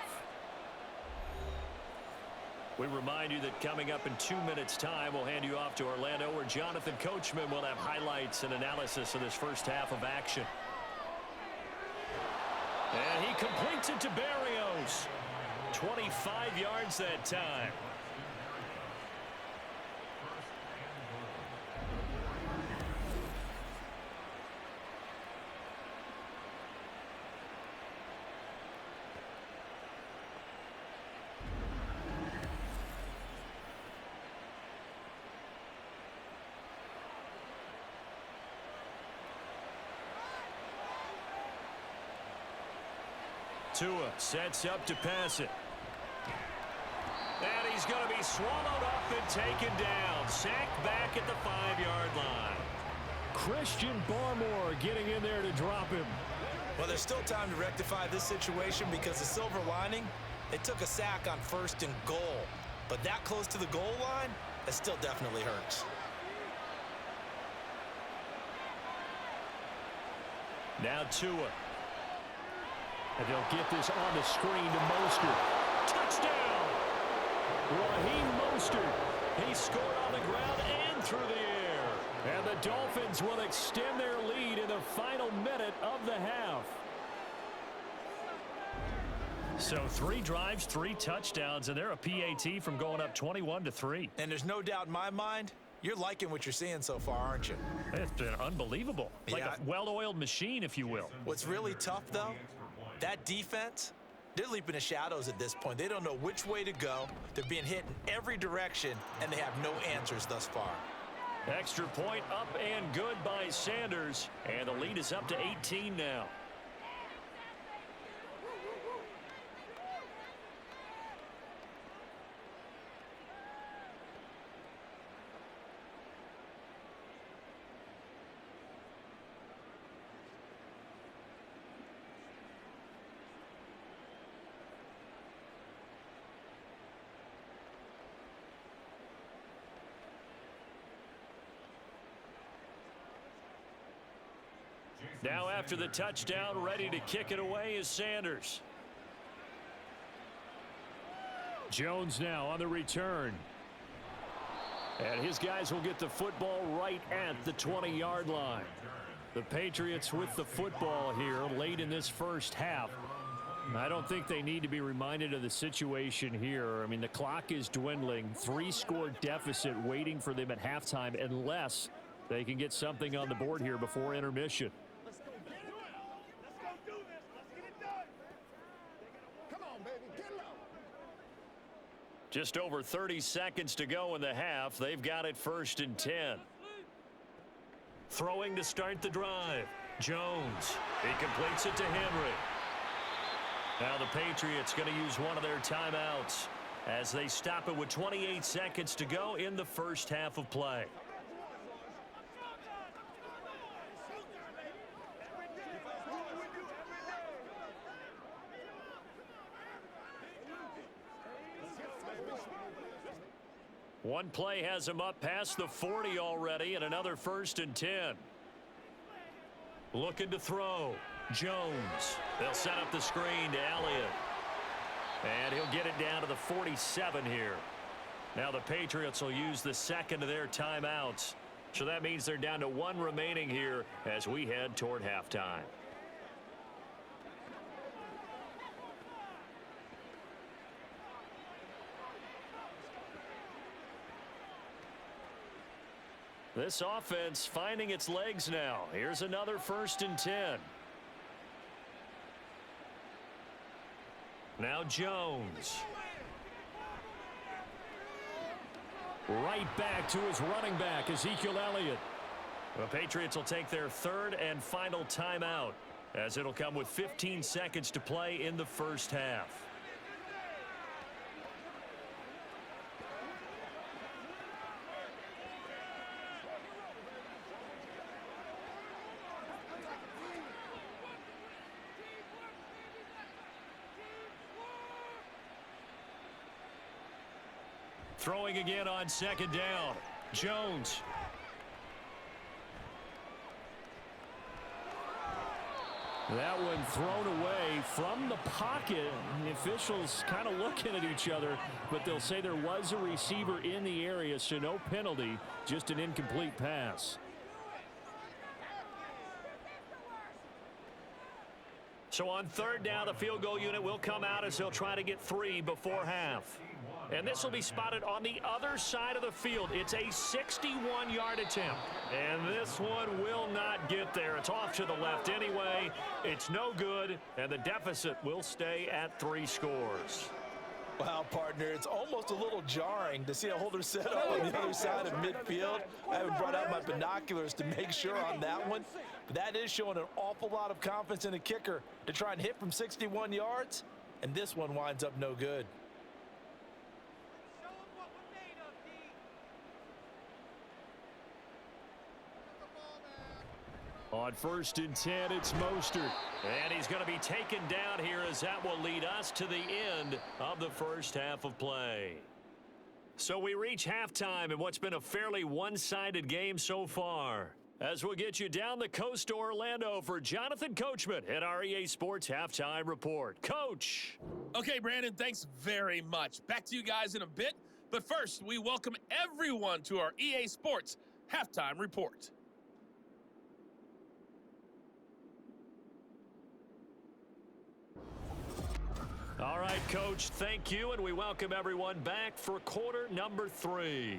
We remind you that coming up in 2 minutes' time, we'll hand you off to Orlando, where Jonathan Coachman will have highlights and analysis of this first half of action. And he completes it to Berrios. 25 yards that time. Tua sets up to pass it. And he's going to be swallowed up and taken down. Sacked back at the 5-yard line. Christian Barmore getting in there to drop him. Well, there's still time to rectify this situation because the silver lining, they took a sack on 1st and goal. But that close to the goal line, that still definitely hurts. Now Tua. And they'll get this on the screen to Mostert. Touchdown! Raheem Mostert. He scored on the ground and through the air. And the Dolphins will extend their lead in the final minute of the half. So 3 drives, 3 touchdowns, and they're a PAT from going up 21-3. And there's no doubt in my mind, you're liking what you're seeing so far, aren't you? It's been unbelievable. Like Yeah. a well-oiled machine, if you will. What's really tough, though, that defense, they're leaping the shadows at this point. They don't know which way to go. They're being hit in every direction, and they have no answers thus far. Extra point up and good by Sanders. And the lead is up to 18 now. Now after the touchdown, ready to kick it away is Sanders. Jones now on the return. And his guys will get the football right at the 20-yard line. The Patriots with the football here late in this first half. I don't think they need to be reminded of the situation here. I mean, the clock is dwindling. 3-score deficit waiting for them at halftime unless they can get something on the board here before intermission. Just over 30 seconds to go in the half. They've got it 1st and 10. Throwing to start the drive. Jones. He completes it to Henry. Now the Patriots going to use one of their timeouts as they stop it with 28 seconds to go in the first half of play. One play has him up past the 40 already, and another 1st and 10. Looking to throw. Jones. They'll set up the screen to Elliott. And he'll get it down to the 47 here. Now the Patriots will use the second of their timeouts. So that means they're down to one remaining here as we head toward halftime. This offense finding its legs now. Here's another 1st and 10. Now Jones. Right back to his running back, Ezekiel Elliott. The Patriots will take their 3rd and final timeout, as it'll come with 15 seconds to play in the first half. Throwing again on 2nd down. Jones. That one thrown away from the pocket. The officials kind of looking at each other, but they'll say there was a receiver in the area, so no penalty, just an incomplete pass. So on 3rd down, the field goal unit will come out as they'll try to get 3 before half. And this will be spotted on the other side of the field. It's a 61-yard attempt. And this one will not get there. It's off to the left anyway. It's no good, and the deficit will stay at 3 scores. Wow, partner, it's almost a little jarring to see a holder set up on the other side of midfield. I haven't brought out my binoculars to make sure on that one. But that is showing an awful lot of confidence in a kicker to try and hit from 61 yards. And this one winds up no good. On 1st and 10, it's Mostert. And he's going to be taken down here as that will lead us to the end of the first half of play. So we reach halftime in what's been a fairly one-sided game so far. As we'll get you down the coast to Orlando for Jonathan Coachman at our EA Sports Halftime Report. Coach! Okay, Brandon, thanks very much. Back to you guys in a bit. But first, we welcome everyone to our EA Sports Halftime Report. All right, Coach, thank you, and we welcome everyone back for quarter number 3.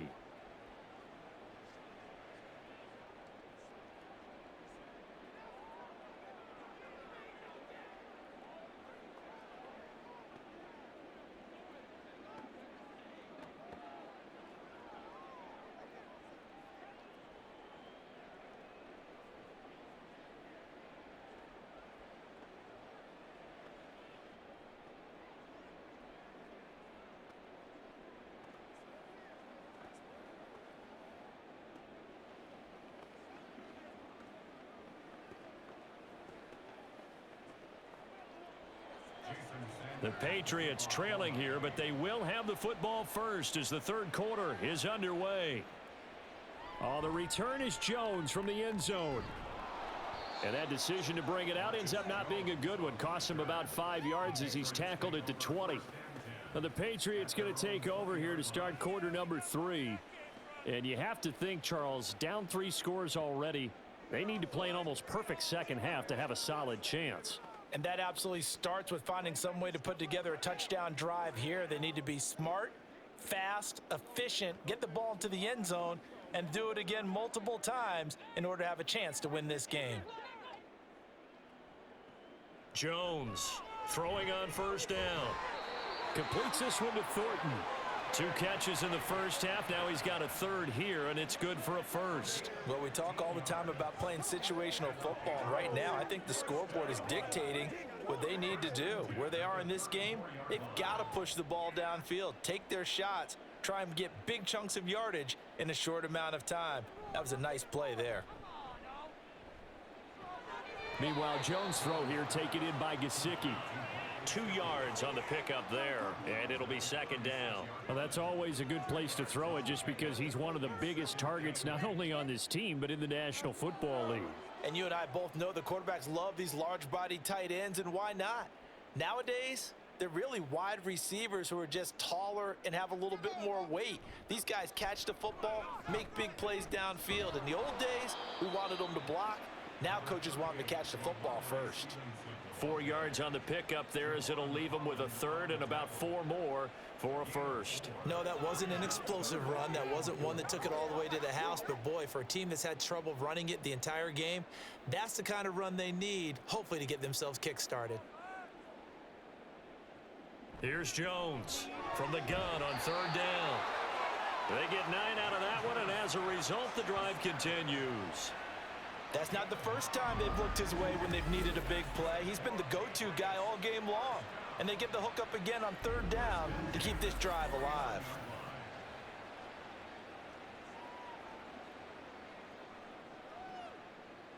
The Patriots trailing here, but they will have the football first as the 3rd quarter is underway. Oh, the return is Jones from the end zone. And that decision to bring it out ends up not being a good one. Costs him about 5 yards as he's tackled at the 20. Now the Patriots going to take over here to start quarter number 3. And you have to think, Charles, down 3 scores already. They need to play an almost perfect second half to have a solid chance. And that absolutely starts with finding some way to put together a touchdown drive here. They need to be smart, fast, efficient, get the ball into the end zone, and do it again multiple times in order to have a chance to win this game. Jones throwing on 1st down. Completes this one to Thornton. 2 catches in the first half. Now he's got a 3rd here, and it's good for a 1st. Well, we talk all the time about playing situational football. And right now, I think the scoreboard is dictating what they need to do. Where they are in this game, they've got to push the ball downfield, take their shots, try and get big chunks of yardage in a short amount of time. That was a nice play there. Meanwhile, Jones' throw here taken in by Gesicki. 2 yards on the pickup there, and it'll be 2nd down. Well, that's always a good place to throw it just because he's one of the biggest targets not only on this team but in the National Football League. And you and I both know the quarterbacks love these large-bodied tight ends, and why not? Nowadays, they're really wide receivers who are just taller and have a little bit more weight. These guys catch the football, make big plays downfield. In the old days, we wanted them to block. Now coaches want them to catch the football first. 4 yards on the pickup there as it'll leave them with a third and about 4 more for a first. No, that wasn't an explosive run. That wasn't one that took it all the way to the house. But, boy, for a team that's had trouble running it the entire game, that's the kind of run they need, hopefully, to get themselves kick-started. Here's Jones from the gun on third down. They get 9 out of that one, and as a result, the drive continues. That's not the first time they've looked his way when they've needed a big play. He's been the go-to guy all game long. And they get the hook up again on third down to keep this drive alive.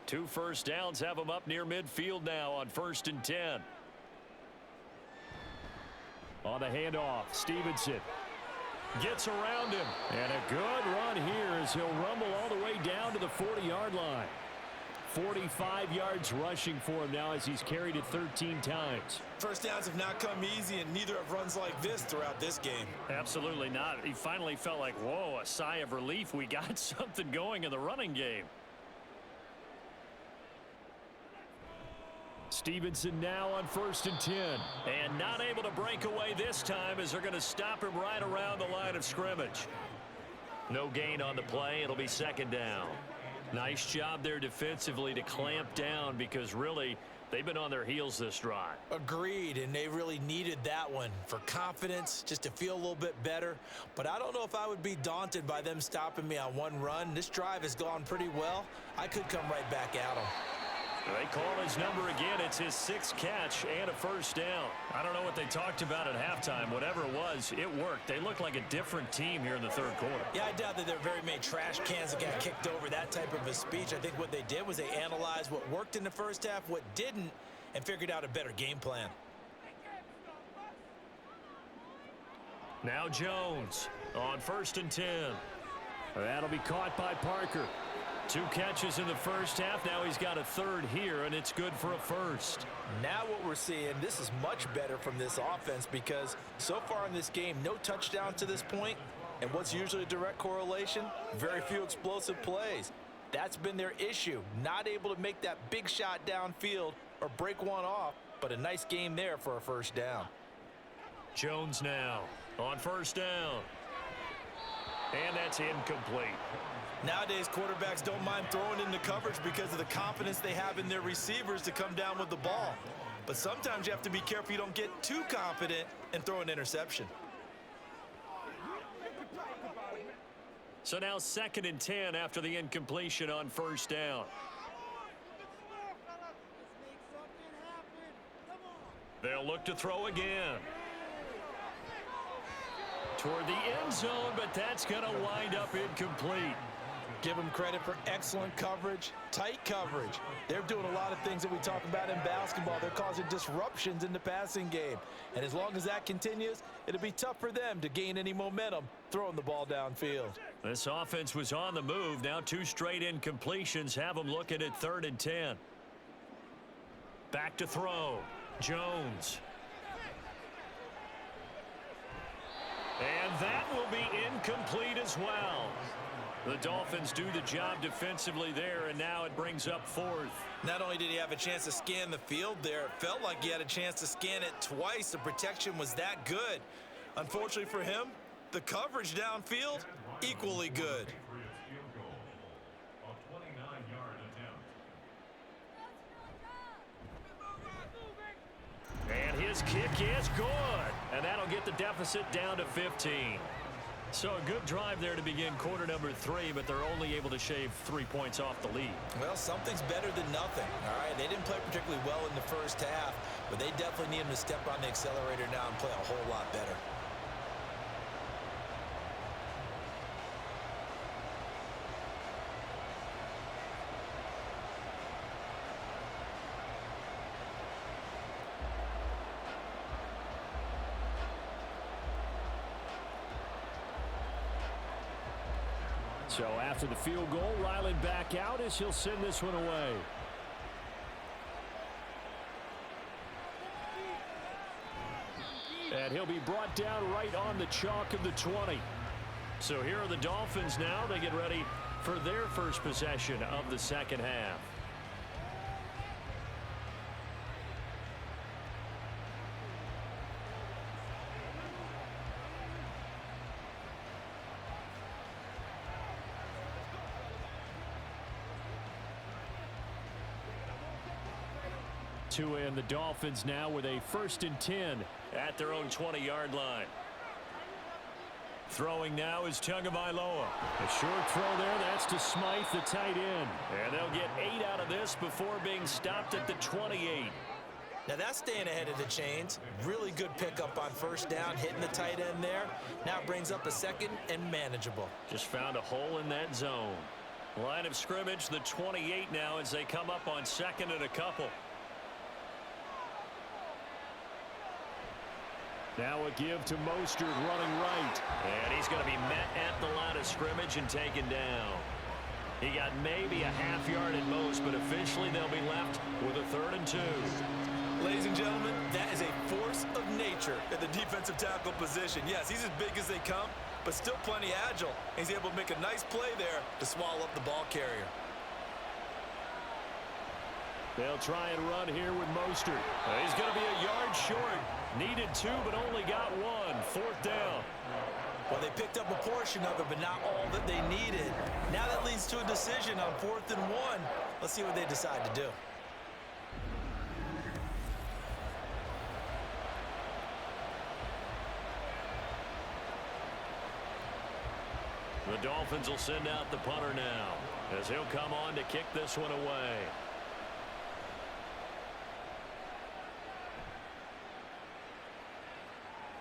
Two first downs have them up near midfield now on 1st and 10. On the handoff, Stevenson gets around him. And a good run here as he'll rumble all the way down to the 40-yard line. 45 yards rushing for him now as he's carried it 13 times. First downs have not come easy, and neither have runs like this throughout this game. Absolutely not. He finally felt like, whoa, a sigh of relief. We got something going in the running game. Stevenson now on 1st and 10. And not able to break away this time as they're going to stop him right around the line of scrimmage. No gain on the play. It'll be 2nd down. Nice job there defensively to clamp down because really they've been on their heels this drive. Agreed, and they really needed that one for confidence, just to feel a little bit better. But I don't know if I would be daunted by them stopping me on one run. This drive has gone pretty well. I could come right back at them. They call his number again. It's his 6th catch and a first down. I don't know what they talked about at halftime. Whatever it was, it worked. They look like a different team here in the 3rd quarter. Yeah, I doubt that there are very many trash cans that got kicked over, that type of a speech. I think what they did was they analyzed what worked in the first half, what didn't, and figured out a better game plan. Now Jones on 1st and 10. That'll be caught by Parker. 2 catches in the first half. Now he's got a 3rd here, and it's good for a first. Now what we're seeing, this is much better from this offense because so far in this game, no touchdowns to this point. And what's usually a direct correlation? Very few explosive plays. That's been their issue. Not able to make that big shot downfield or break one off, but a nice game there for a first down. Jones now on 1st down. And that's incomplete. Nowadays, quarterbacks don't mind throwing into coverage because of the confidence they have in their receivers to come down with the ball. But sometimes you have to be careful you don't get too confident and throw an interception. So now 2nd and 10 after the incompletion on 1st down. They'll look to throw again. Toward the end zone, but that's going to wind up incomplete. Give them credit for excellent coverage, tight coverage. They're doing a lot of things that we talk about in basketball. They're causing disruptions in the passing game. And as long as that continues, it'll be tough for them to gain any momentum throwing the ball downfield. This offense was on the move. Now 2 straight incompletions have them looking at 3rd and 10. Back to throw. Jones. And that will be incomplete as well. The Dolphins do the job defensively there, and now it brings up 4th. Not only did he have a chance to scan the field there, it felt like he had a chance to scan it twice. The protection was that good. Unfortunately for him, the coverage downfield, equally good. Patriots field goal. A 29-yard attempt. And his kick is good. And that'll get the deficit down to 15. So a good drive there to begin quarter number 3, but they're only able to shave 3 points off the lead. Well, something's better than nothing, all right? They didn't play particularly well in the first half, but they definitely need them to step on the accelerator now and play a whole lot better. So after the field goal, Ryland back out as he'll send this one away. And he'll be brought down right on the chalk of the 20. So here are the Dolphins now. They get ready for their first possession of the second half. And the Dolphins now with a 1st and 10 at their own 20-yard line. Throwing now is Tagovailoa. A short throw there. That's to Smythe, the tight end. And they'll get 8 out of this before being stopped at the 28. Now that's staying ahead of the chains. Really good pickup on 1st down, hitting the tight end there. Now it brings up a 2nd and manageable. Just found a hole in that zone. Line of scrimmage, the 28 now as they come up on 2nd and a couple. Now a give to Mostert running right. And he's going to be met at the line of scrimmage and taken down. He got maybe a half yard at most, but officially they'll be left with a 3rd and 2. Ladies and gentlemen, that is a force of nature at the defensive tackle position. Yes, he's as big as they come, but still plenty agile. He's able to make a nice play there to swallow up the ball carrier. They'll try and run here with Mostert. He's going to be a yard short. Needed 2, but only got 1. 4th down. Well, they picked up a portion of it, but not all that they needed. Now that leads to a decision on 4th and 1. Let's see what they decide to do. The Dolphins will send out the punter now as he'll come on to kick this one away.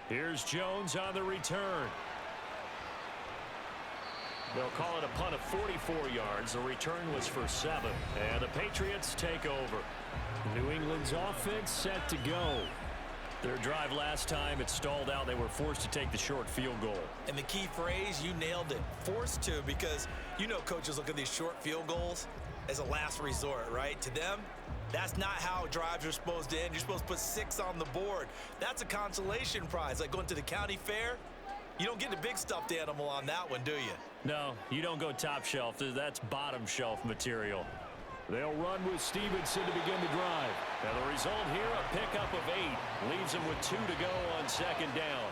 Here's Jones on the return. They'll call it a punt of 44 yards. The return was for 7. And the Patriots take over. New England's offense set to go. Their drive last time, it stalled out. They were forced to take the short field goal. And the key phrase, you nailed it. Forced to, because you know coaches look at these short field goals as a last resort, right? To them, that's not how drives are supposed to end. You're supposed to put 6 on the board. That's a consolation prize. Like going to the county fair, you don't get the big stuffed animal on that one, do you? No, you don't go top shelf. That's bottom shelf material. They'll run with Stevenson to begin the drive. Now the result here, a pickup of 8. Leaves them with 2 to go on 2nd down.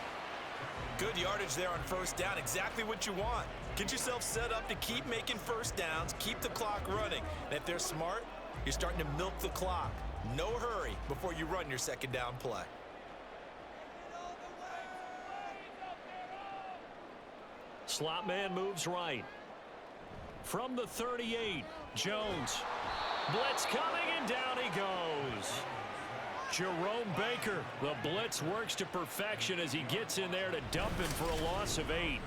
Good yardage there on 1st down. Exactly what you want. Get yourself set up to keep making 1st downs, keep the clock running. And if they're smart, you're starting to milk the clock. No hurry before you run your 2nd down play. Slot man moves right. From the 38, Jones. Blitz coming, and down he goes. Jerome Baker, the blitz works to perfection as he gets in there to dump him for a loss of 8.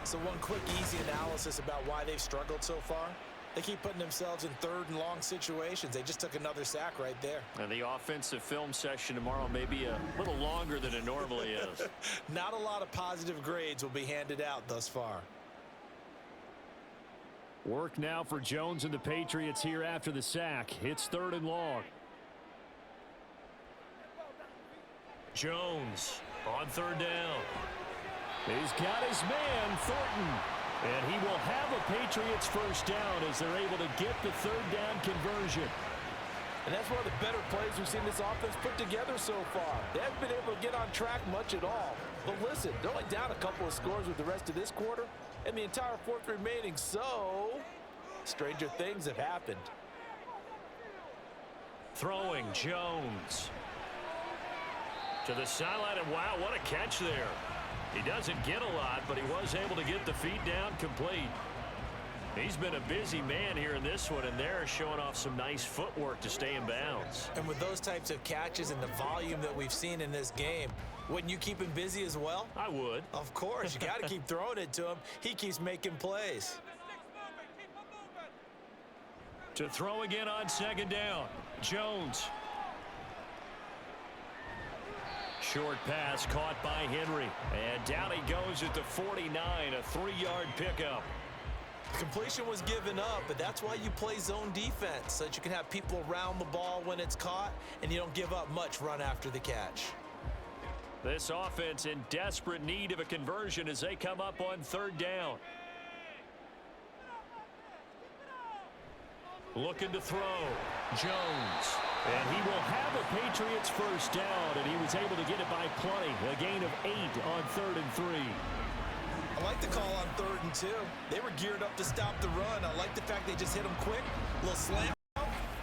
So one quick, easy analysis about why they've struggled so far. They keep putting themselves in 3rd and long situations. They just took another sack right there. And the offensive film session tomorrow may be a little longer than it normally is. Not a lot of positive grades will be handed out thus far. Work now for Jones and the Patriots here after the sack. It's 3rd and long. Jones on 3rd down. He's got his man, Thornton. And he will have a Patriots 1st down as they're able to get the 3rd down conversion. And that's one of the better plays we've seen this offense put together so far. They haven't been able to get on track much at all. But listen, they're only down a couple of scores with the rest of this quarter and the entire 4th remaining, so stranger things have happened. Throwing Jones to the sideline, and wow, what a catch there. He doesn't get a lot, but he was able to get the feet down complete. He's been a busy man here in this one, and they're showing off some nice footwork to stay in bounds. And with those types of catches and the volume that we've seen in this game, wouldn't you keep him busy as well? I would. Of course. You got to keep throwing it to him. He keeps making plays. To throw again on 2nd down. Jones. Short pass caught by Henry. And down he goes at the 49, a 3-yard pickup. Completion was given up, but that's why you play zone defense, so that you can have people around the ball when it's caught, and you don't give up much run after the catch. This offense in desperate need of a conversion as they come up on 3rd down. Looking to throw. Jones. And he will have a Patriots first down, and he was able to get it by plenty. A gain of 8 on 3rd and 3. I like the call on 3rd and 2. They were geared up to stop the run. I like the fact they just hit them quick. A little slam.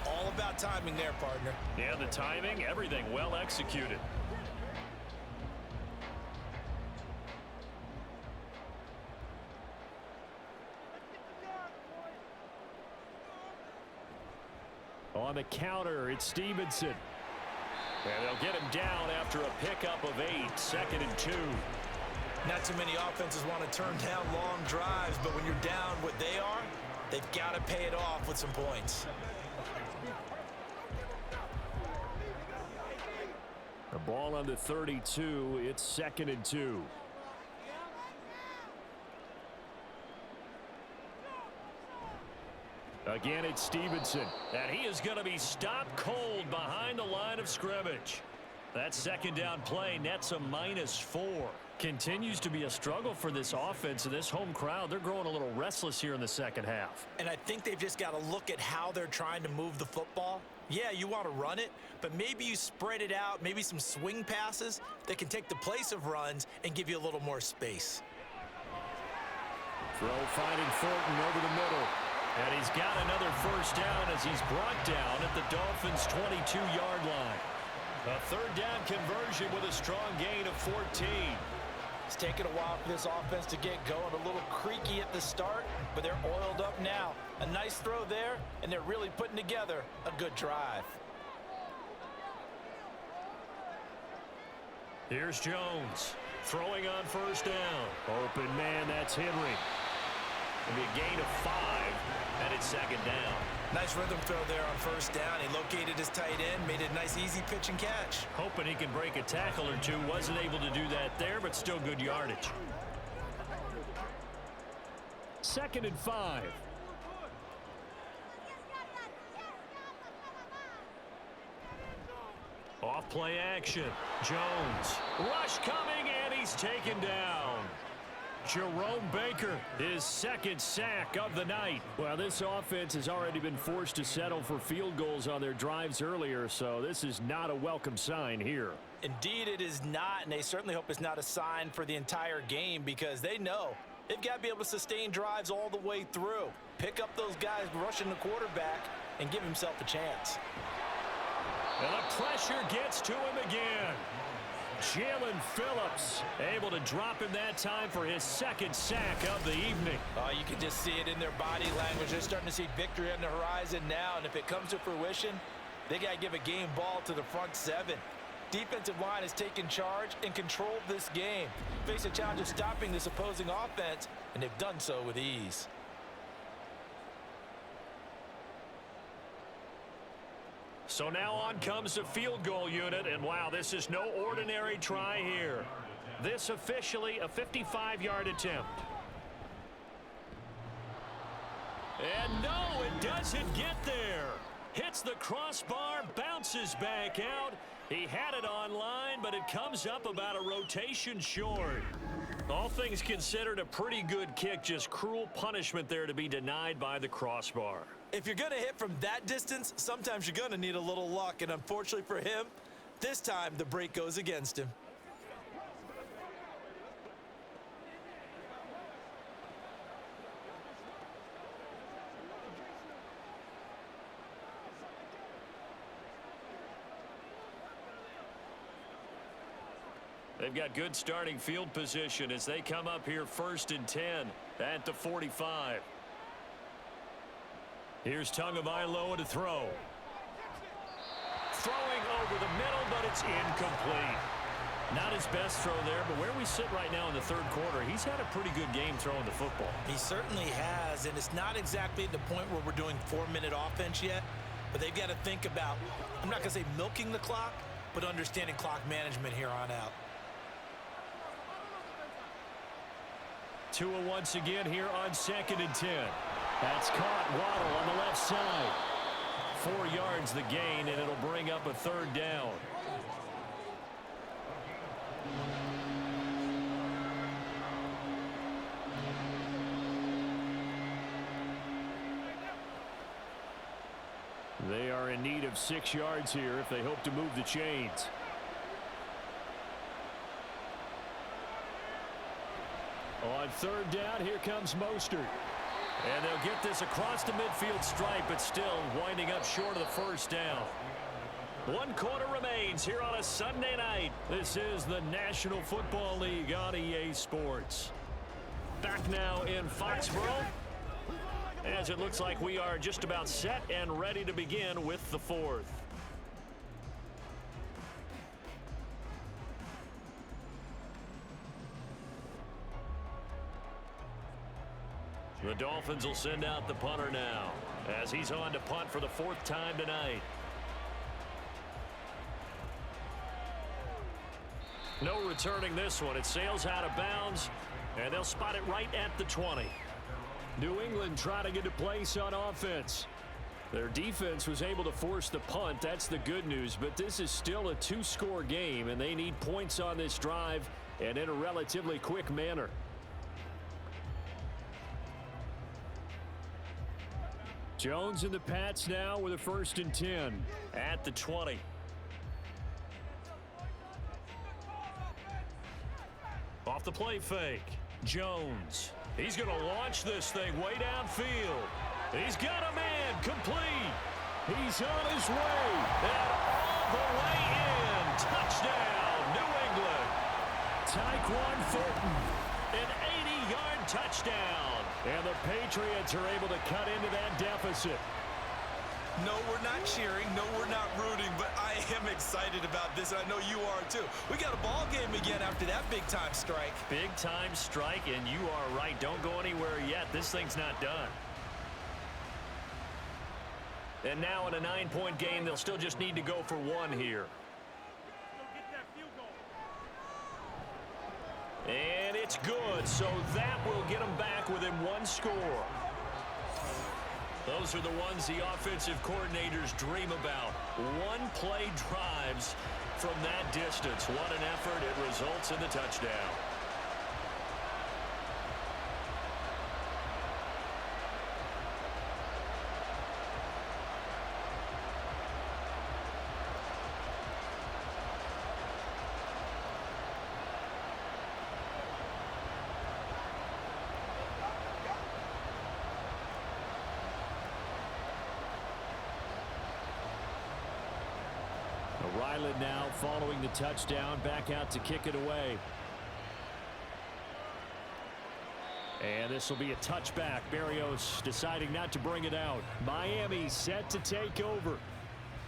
All about timing there, partner. Yeah, the timing, everything well executed. On the counter, it's Stevenson. And they'll get him down after a pickup of 8, 2nd and 2. Not too many offenses want to turn down long drives, but when you're down what they are, they've got to pay it off with some points. The ball on the 32, it's 2nd and 2. Again, it's Stevenson, and he is going to be stopped cold behind the line of scrimmage. That 2nd down play nets a -4. Continues to be a struggle for this offense and this home crowd. They're growing a little restless here in the 2nd half. And I think they've just got to look at how they're trying to move the football. Yeah, you want to run it, but maybe you spread it out, maybe some swing passes that can take the place of runs and give you a little more space. Throw finding Thornton over the middle. And he's got another first down as he's brought down at the Dolphins' 22-yard line. A 3rd down conversion with a strong gain of 14. It's taken a while for this offense to get going. A little creaky at the start, but they're oiled up now. A nice throw there, and they're really putting together a good drive. Here's Jones throwing on first down. Open man, that's Henry. It'll be a gain of 5, and it's 2nd down. Nice rhythm throw there on first down. He located his tight end, made it a nice easy pitch and catch. Hoping he can break a tackle or two. Wasn't able to do that there, but still good yardage. 2nd and 5. Off play action. Jones. Rush coming, and he's taken down. Jerome Baker, his 2nd sack of the night. Well, this offense has already been forced to settle for field goals on their drives earlier, so this is not a welcome sign here. Indeed, it is not, and they certainly hope it's not a sign for the entire game because they know they've got to be able to sustain drives all the way through. Pick up those guys rushing the quarterback and give himself a chance. And the pressure gets to him again. Jalen Phillips able to drop him that time for his 2nd sack of the evening. You can just see it in their body language. They're starting to see victory on the horizon now, and if it comes to fruition, they got to give a game ball to the front 7. Defensive line has taken charge and controlled this game. Face a challenge of stopping this opposing offense, and they've done so with ease. So now on comes the field goal unit, and wow, this is no ordinary try here. This officially a 55-yard attempt. And no, it doesn't get there. Hits the crossbar, bounces back out. He had it online, but it comes up about a rotation short. All things considered, a pretty good kick, just cruel punishment there to be denied by the crossbar. If you're going to hit from that distance, sometimes you're going to need a little luck, and unfortunately for him, this time the break goes against him. They've got good starting field position as they come up here 1st and 10 at the 45. Here's Tagovailoa to throw. Throwing over the middle, but it's incomplete. Not his best throw there, but where we sit right now in the 3rd quarter, he's had a pretty good game throwing the football. He certainly has, and it's not exactly at the point where we're doing 4-minute offense yet, but they've got to think about, I'm not going to say milking the clock, but understanding clock management here on out. Tua once again here on 2nd and 10. That's caught. Waddle on the left side. 4 yards the gain, and it'll bring up a 3rd down. They are in need of 6 yards here if they hope to move the chains. On 3rd down, here comes Mostert. And they'll get this across the midfield stripe, but still winding up short of the 1st down. 1 quarter remains here on a Sunday night. This is the National Football League on EA Sports. Back now in Foxborough, as it looks like we are just about set and ready to begin with the 4th. The Dolphins will send out the punter now, as he's on to punt for the 4th time tonight. No returning this one. It sails out of bounds, and they'll spot it right at the 20. New England trying to get a place on offense. Their defense was able to force the punt. That's the good news, but this is still a 2-score game, and they need points on this drive and in a relatively quick manner. Jones and the Pats now with a 1st and 10 at the 20. Off the play fake. Jones. He's going to launch this thing way downfield. He's got a man complete. He's on his way. And all the way in. Touchdown, New England. Tyquan Thornton. An 80-yard touchdown. And the Patriots are able to cut into that deficit. No, we're not cheering. No, we're not rooting, but I am excited about this, and I know you are too. We got a ball game again after that big-time strike. Big-time strike, and you are right. Don't go anywhere yet. This thing's not done. And now in a 9-point game, they'll still just need to go for 1 here. And it's good, so that will get them back within 1 score. Those are the ones the offensive coordinators dream about. 1-play drives from that distance. What an effort. It results in the touchdown. Ryland now following the touchdown, back out to kick it away. And this will be a touchback. Berrios deciding not to bring it out. Miami set to take over.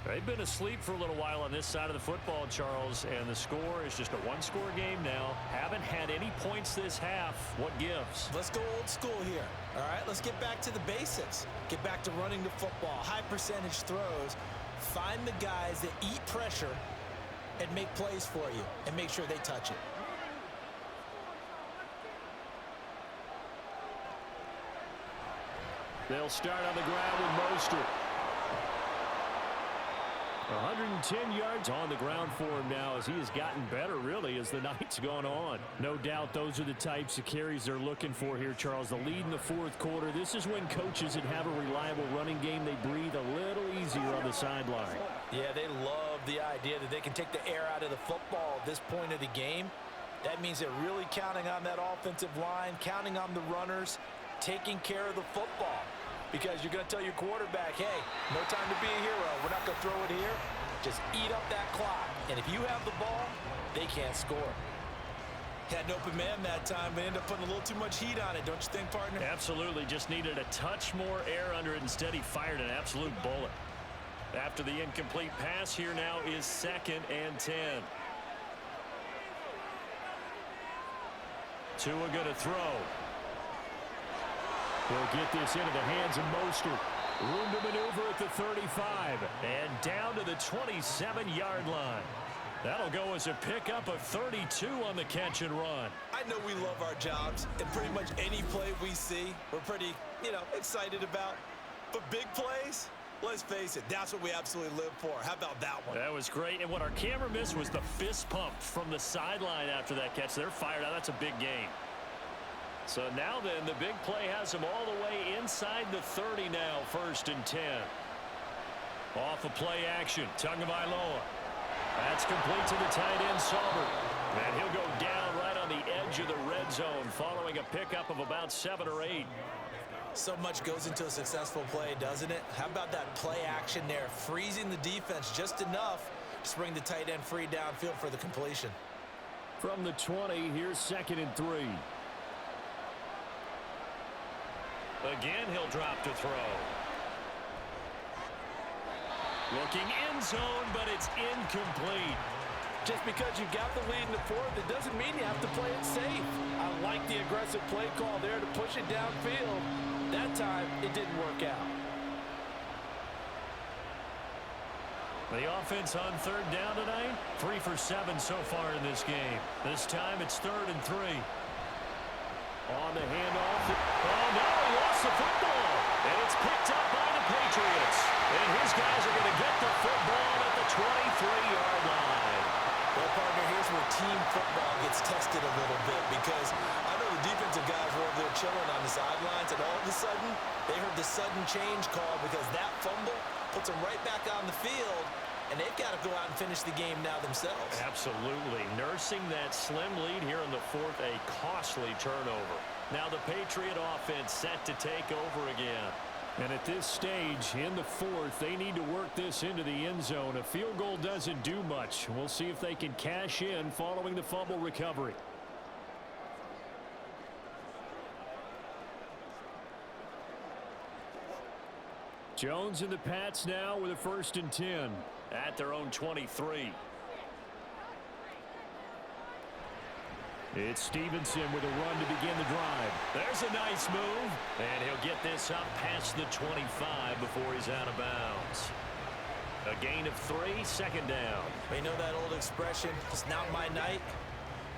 They've been asleep for a little while on this side of the football, Charles, and the score is just a 1-score game now. Haven't had any points this half. What gives? Let's go old school here. All right, let's get back to the basics. Get back to running the football, high percentage throws. Find the guys that eat pressure and make plays for you and make sure they touch it. They'll start on the ground with Mostert. 110 yards on the ground for him now as he has gotten better, really, as the night's gone on. No doubt those are the types of carries they're looking for here, Charles. The lead in the 4th quarter. This is when coaches that have a reliable running game, they breathe a little easier on the sideline. Yeah, they love the idea that they can take the air out of the football at this point of the game. That means they're really counting on that offensive line, counting on the runners, taking care of the football. Because you're going to tell your quarterback, hey, no time to be a hero. We're not going to throw it here. Just eat up that clock. And if you have the ball, they can't score. Had an open man that time, but ended up putting a little too much heat on it, don't you think, partner? Absolutely. Just needed a touch more air under it. Instead, he fired an absolute bullet. After the incomplete pass, here now is 2nd and 10. Tua going to throw. He'll get this into the hands of Mostert. Room to maneuver at the 35. And down to the 27-yard line. That'll go as a pickup of 32 on the catch and run. I know we love our jobs, and pretty much any play we see, we're pretty, excited about. But big plays, let's face it, that's what we absolutely live for. How about that one? That was great, and what our camera missed was the fist pump from the sideline after that catch. They're fired out. That's a big game. So now then, the big play has them all the way inside the 30 now, 1st and 10. Off of play action, Tagovailoa. That's complete to the tight end, Sauber. And he'll go down right on the edge of the red zone following a pickup of about 7 or 8. So much goes into a successful play, doesn't it? How about that play action there, freezing the defense just enough to bring the tight end free downfield for the completion. From the 20, here's 2nd and 3. Again, he'll drop to throw. Looking end zone, but it's incomplete. Just because you got the lead in the 4th, it doesn't mean you have to play it safe. I like the aggressive play call there to push it downfield. That time, it didn't work out. The offense on 3rd down tonight, 3 for 7 so far in this game. This time it's 3rd and 3. On the handoff. Oh, no, he lost the football. And it's picked up by the Patriots. And his guys are going to get the football at the 23-yard line. Well, partner, here's where team football gets tested a little bit because I know the defensive guys were over there chilling on the sidelines, and all of a sudden, they heard the sudden change call because that fumble puts them right back on the field, and they've got to go out and finish the game now themselves. Absolutely. Nursing that slim lead here in the 4th, a costly turnover. Now the Patriot offense set to take over again. And at this stage, in the 4th, they need to work this into the end zone. A field goal doesn't do much. We'll see if they can cash in following the fumble recovery. Jones and the Pats now with a 1st and 10 at their own 23. It's Stevenson with a run to begin the drive. There's a nice move, and he'll get this up past the 25 before he's out of bounds. A gain of 3, 2nd down. You know that old expression, it's not my night?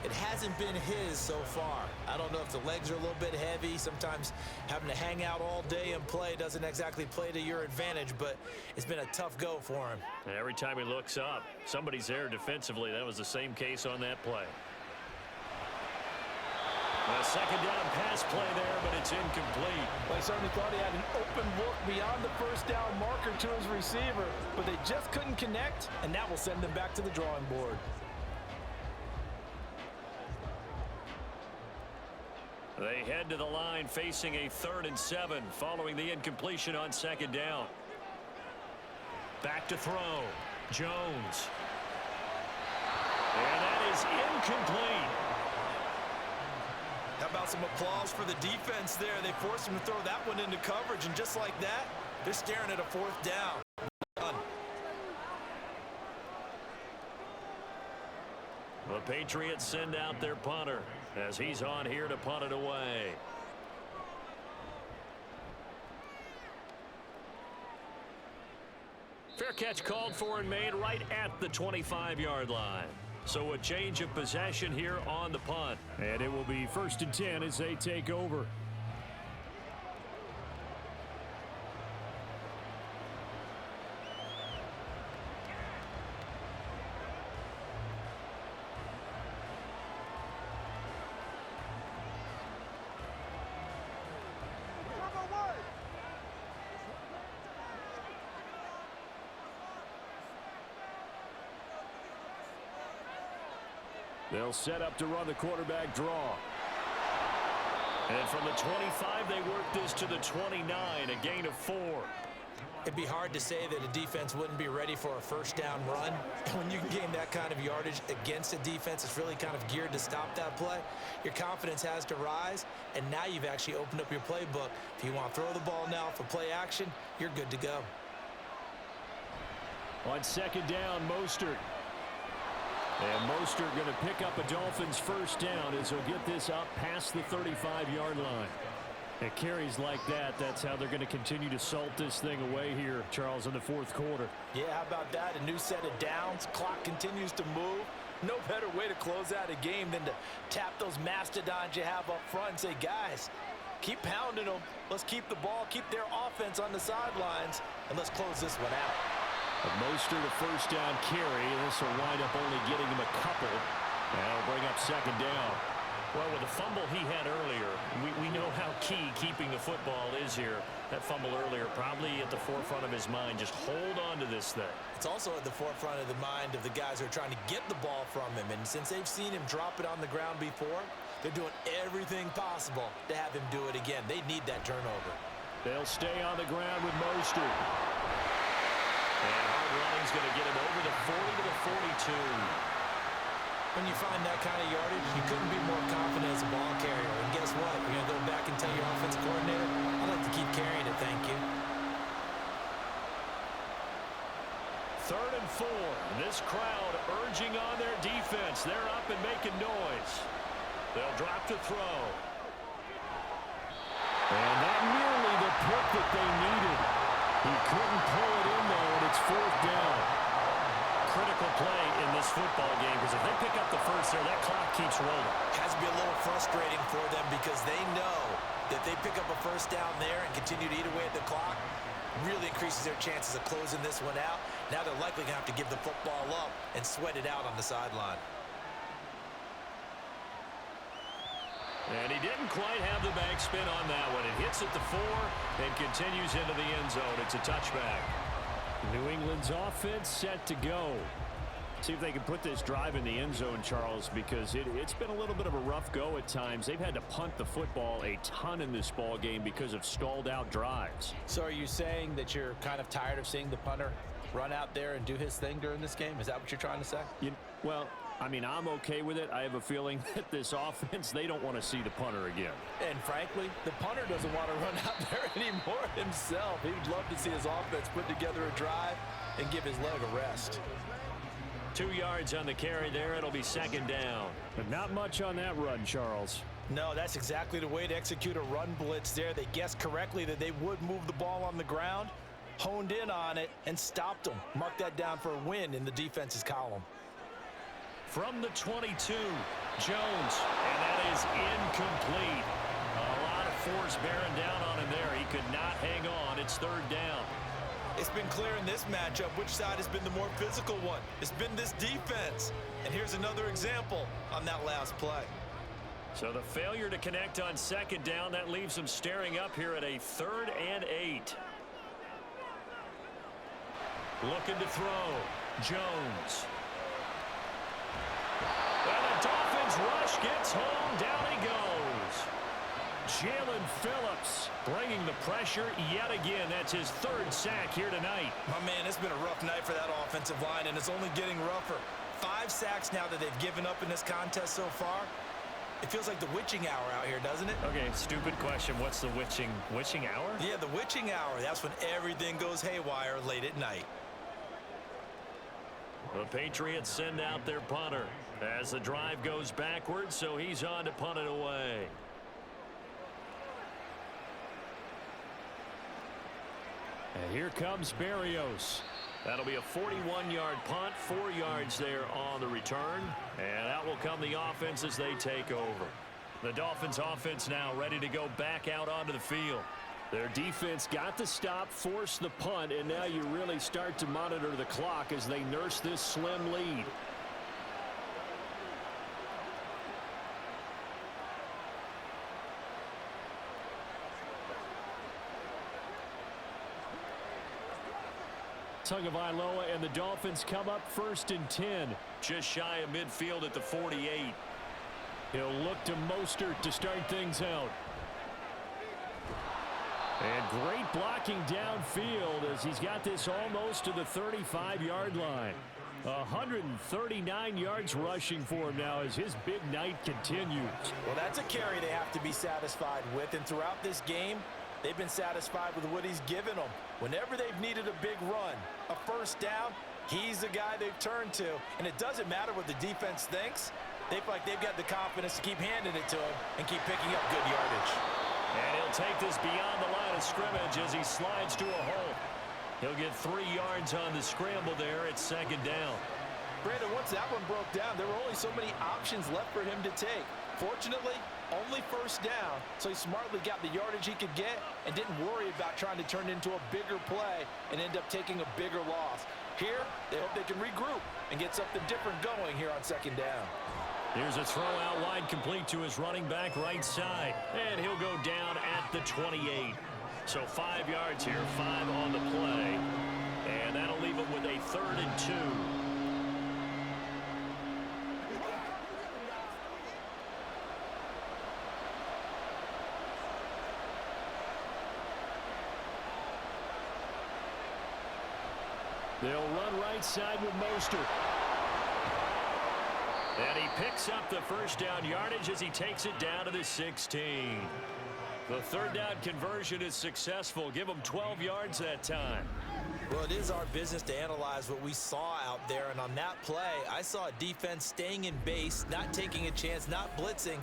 It hasn't been his so far. I don't know if the legs are a little bit heavy. Sometimes having to hang out all day and play doesn't exactly play to your advantage, but it's been a tough go for him. And every time he looks up, somebody's there defensively. That was the same case on that play. A 2nd down pass play there, but it's incomplete. Well, I certainly thought he had an open look beyond the 1st down marker to his receiver, but they just couldn't connect, and that will send them back to the drawing board. They head to the line facing a 3rd and 7 following the incompletion on 2nd down. Back to throw. Jones. And that is incomplete. How about some applause for the defense there? They forced him to throw that one into coverage, and just like that, they're staring at a 4th down. Done. The Patriots send out their punter as he's on here to punt it away. Fair catch called for and made right at the 25-yard line. So a change of possession here on the punt. And it will be 1st and 10 as they take over. They'll set up to run the quarterback draw. And from the 25, they work this to the 29, a gain of 4. It'd be hard to say that a defense wouldn't be ready for a 1st down run. And when you can gain that kind of yardage against a defense that's really kind of geared to stop that play, your confidence has to rise, and now you've actually opened up your playbook. If you want to throw the ball now for play action, you're good to go. On 2nd down, Mostert. And Mostert going to pick up a Dolphins 1st down as he'll get this up past the 35-yard line. And carries like that, that's how they're going to continue to salt this thing away here, Charles, in the fourth quarter. Yeah, how about that? A new set of downs. Clock continues to move. No better way to close out a game than to tap those mastodons you have up front and say, guys, keep pounding them. Let's keep the ball, keep their offense on the sidelines, and let's close this one out. Mostert a first down carry. This will wind up only getting him a couple. That'll bring up second down. Well, with the fumble he had earlier, we know how key keeping the football is here. That fumble earlier probably at the forefront of his mind. Just hold on to this thing. It's also at the forefront of the mind of the guys who are trying to get the ball from him. And since they've seen him drop it on the ground before, they're doing everything possible to have him do it again. They need that turnover. They'll stay on the ground with Mostert. And hard running's going to get him over the 40 to the 42. When you find that kind of yardage, you couldn't be more confident as a ball carrier. And guess what? You're going to go back and tell your offensive coordinator, I'd like to keep carrying it, thank you. 3rd and 4. This crowd urging on their defense. They're up and making noise. They'll drop to throw. And not nearly the pick that they needed. He couldn't pull it in, though, and it's 4th down. Critical play in this football game, because if they pick up the first there, that clock keeps rolling. Has to be a little frustrating for them because they know that they pick up a first down there and continue to eat away at the clock, really increases their chances of closing this one out. Now they're likely going to have to give the football up and sweat it out on the sideline. And he didn't quite have the back spin on that one. It hits at the 4 and continues into the end zone. It's a touchback. New England's offense set to go. See if they can put this drive in the end zone, Charles, because it's been a little bit of a rough go at times. They've had to punt the football a ton in this ball game because of stalled out drives. So are you saying that you're kind of tired of seeing the punter run out there and do his thing during this game? Is that what you're trying to say? Well, I mean, I'm okay with it. I have a feeling that this offense, they don't want to see the punter again. And frankly, the punter doesn't want to run out there anymore himself. He'd love to see his offense put together a drive and give his leg a rest. 2 yards on the carry there. It'll be second down. But not much on that run, Charles. No, that's exactly the way to execute a run blitz there. They guessed correctly that they would move the ball on the ground, honed in on it, and stopped them. Mark that down for a win in the defense's column. From the 22, Jones, and that is incomplete. A lot of force bearing down on him there. He could not hang on. It's 3rd down. It's been clear in this matchup which side has been the more physical one. It's been this defense. And here's another example on that last play. So the failure to connect on second down, that leaves them staring up here at a 3rd and 8. Looking to throw. Jones. And the Dolphins rush gets home. Down he goes. Jalen Phillips bringing the pressure yet again. That's his 3rd sack here tonight. My man, it's been a rough night for that offensive line, and it's only getting rougher. 5 sacks now that they've given up in this contest so far. It feels like the witching hour out here, doesn't it? Okay, stupid question. What's the witching hour? Yeah, the witching hour. That's when everything goes haywire late at night. The Patriots send out their punter as the drive goes backwards, so he's on to punt it away. And here comes Berrios. That'll be a 41-yard punt, 4 yards there on the return. And that will come the offense as they take over. The Dolphins offense now ready to go back out onto the field. Their defense got the stop, forced the punt, and now you really start to monitor the clock as they nurse this slim lead. Tagovailoa and the Dolphins come up 1st and 10. Just shy of midfield at the 48. He'll look to Mostert to start things out. And great blocking downfield as he's got this almost to the 35-yard line. 139 yards rushing for him now as his big night continues. Well, that's a carry they have to be satisfied with, and throughout this game, they've been satisfied with what he's given them. Whenever they've needed a big run, a first down, he's the guy they've turned to. And it doesn't matter what the defense thinks. They feel like they've got the confidence to keep handing it to him and keep picking up good yardage. And he'll take this beyond the line of scrimmage as he slides to a hole. He'll get 3 yards on the scramble there at second down. Brandon, once that one broke down, there were only so many options left for him to take. Fortunately, only first down, so he smartly got the yardage he could get and didn't worry about trying to turn it into a bigger play and end up taking a bigger loss. Here, they hope they can regroup and get something different going here on second down. Here's a throw out wide, complete to his running back right side. And he'll go down at the 28. So 5 yards here, 5 on the play. And that'll leave him with a 3rd and 2. They'll run right side with Mostert. And he picks up the first down yardage as he takes it down to the 16. The 3rd down conversion is successful. Give him 12 yards that time. Well, it is our business to analyze what we saw out there, and on that play, I saw a defense staying in base, not taking a chance, not blitzing,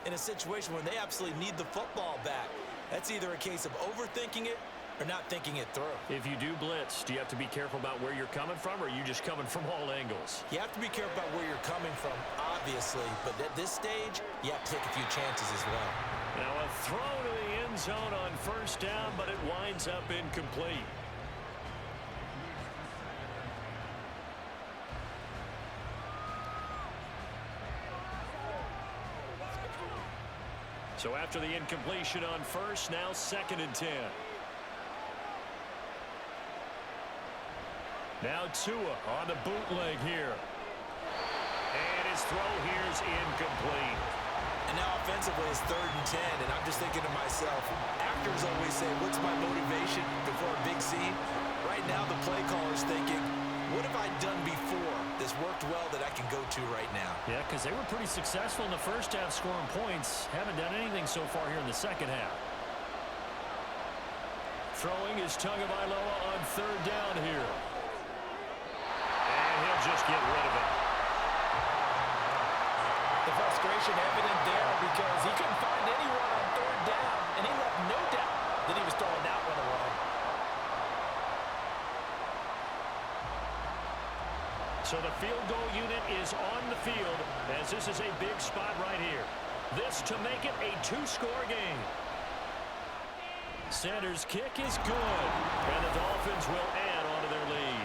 in a situation where they absolutely need the football back. That's either a case of overthinking it or not thinking it through. If you do blitz, do you have to be careful about where you're coming from, or are you just coming from all angles? You have to be careful about where you're coming from, obviously, but at this stage, you have to take a few chances as well. Now a throw to the end zone on first down, but it winds up incomplete. So after the incompletion on first, now 2nd and 10. Now Tua on the bootleg here. And his throw here is incomplete. And now offensively it's 3rd and 10, and I'm just thinking to myself, actors always say, what's my motivation before a big scene? Right now the play caller's thinking, what have I done before that's worked well that I can go to right now? Yeah, because they were pretty successful in the first half scoring points. Haven't done anything so far here in the second half. Throwing is Tagovailoa on 3rd down here. And he'll just get rid of it. The frustration evident there because he couldn't find anyone on 3rd down, and he left no doubt that he was throwing that one away. So the field goal unit is on the field as this is a big spot right here. This to make it a 2-score game. Sanders' kick is good, and the Dolphins will add on to their lead.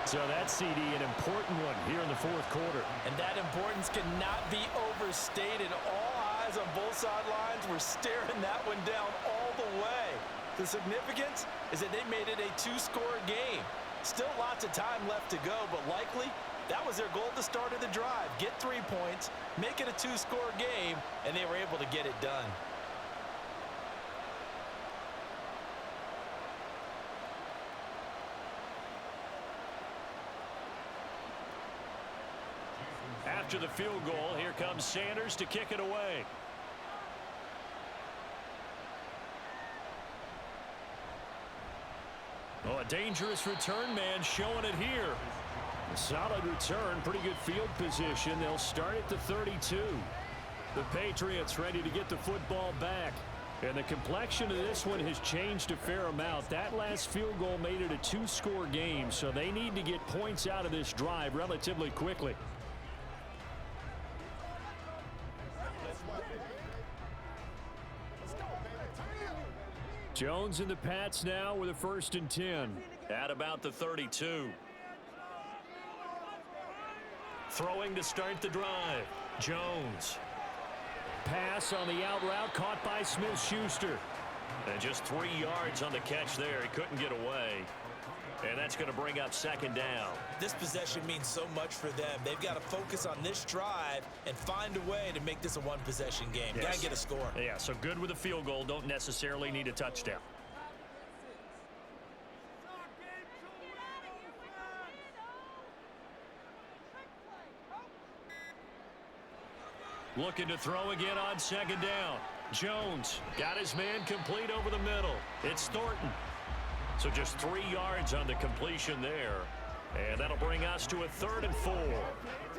So that CD, an important one here in the 4th quarter. And that importance cannot be overstated. All eyes on both sidelines were staring that one down all the way. The significance is that they made it a 2-score game. Still lots of time left to go, but likely that was their goal at the start of the drive. Get 3 points, make it a 2-score game, and they were able to get it done. After the field goal, here comes Sanders to kick it away. Oh, a dangerous return man showing it here. A solid return, pretty good field position. They'll start at the 32. The Patriots ready to get the football back. And the complexion of this one has changed a fair amount. That last field goal made it a 2-score game, so they need to get points out of this drive relatively quickly. Jones and the Pats now with a 1st and 10 at about the 32. Throwing to start the drive. Jones. Pass on the out route caught by Smith-Schuster. And just 3 yards on the catch there. He couldn't get away. And that's going to bring up 2nd down. This possession means so much for them. They've got to focus on this drive and find a way to make this a 1-possession game. Yes. Got to get a score. Yeah, so good with a field goal. Don't necessarily need a touchdown. Looking to throw again on 2nd down. Jones got his man complete over the middle. It's Thornton. So just 3 yards on the completion there. And that'll bring us to a 3rd and 4.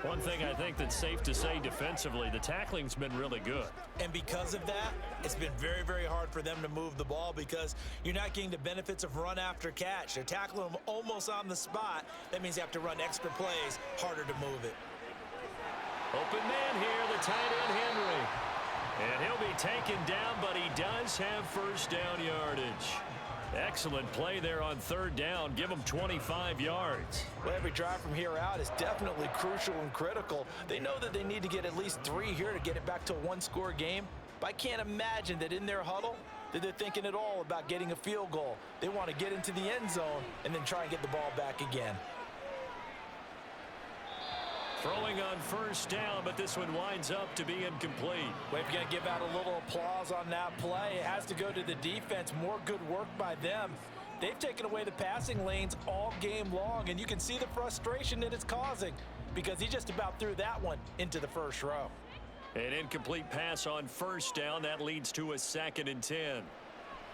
One thing I think that's safe to say defensively, the tackling's been really good. And because of that, it's been very, very hard for them to move the ball because you're not getting the benefits of run after catch. They're tackling them almost on the spot. That means you have to run extra plays, harder to move it. Open man here, the tight end Henry. And he'll be taken down, but he does have first down yardage. Excellent play there on 3rd down. Give them 25 yards. Well, every drive from here out is definitely crucial and critical. They know that they need to get at least 3 here to get it back to a 1-score game. But I can't imagine that in their huddle that they're thinking at all about getting a field goal. They want to get into the end zone and then try and get the ball back again. Throwing on 1st down, but this one winds up to be incomplete. Well, if you're going to give out a little applause on that play, it has to go to the defense. More good work by them. They've taken away the passing lanes all game long, and you can see the frustration that it's causing because he just about threw that one into the first row. An incomplete pass on 1st down. That leads to a 2nd and 10.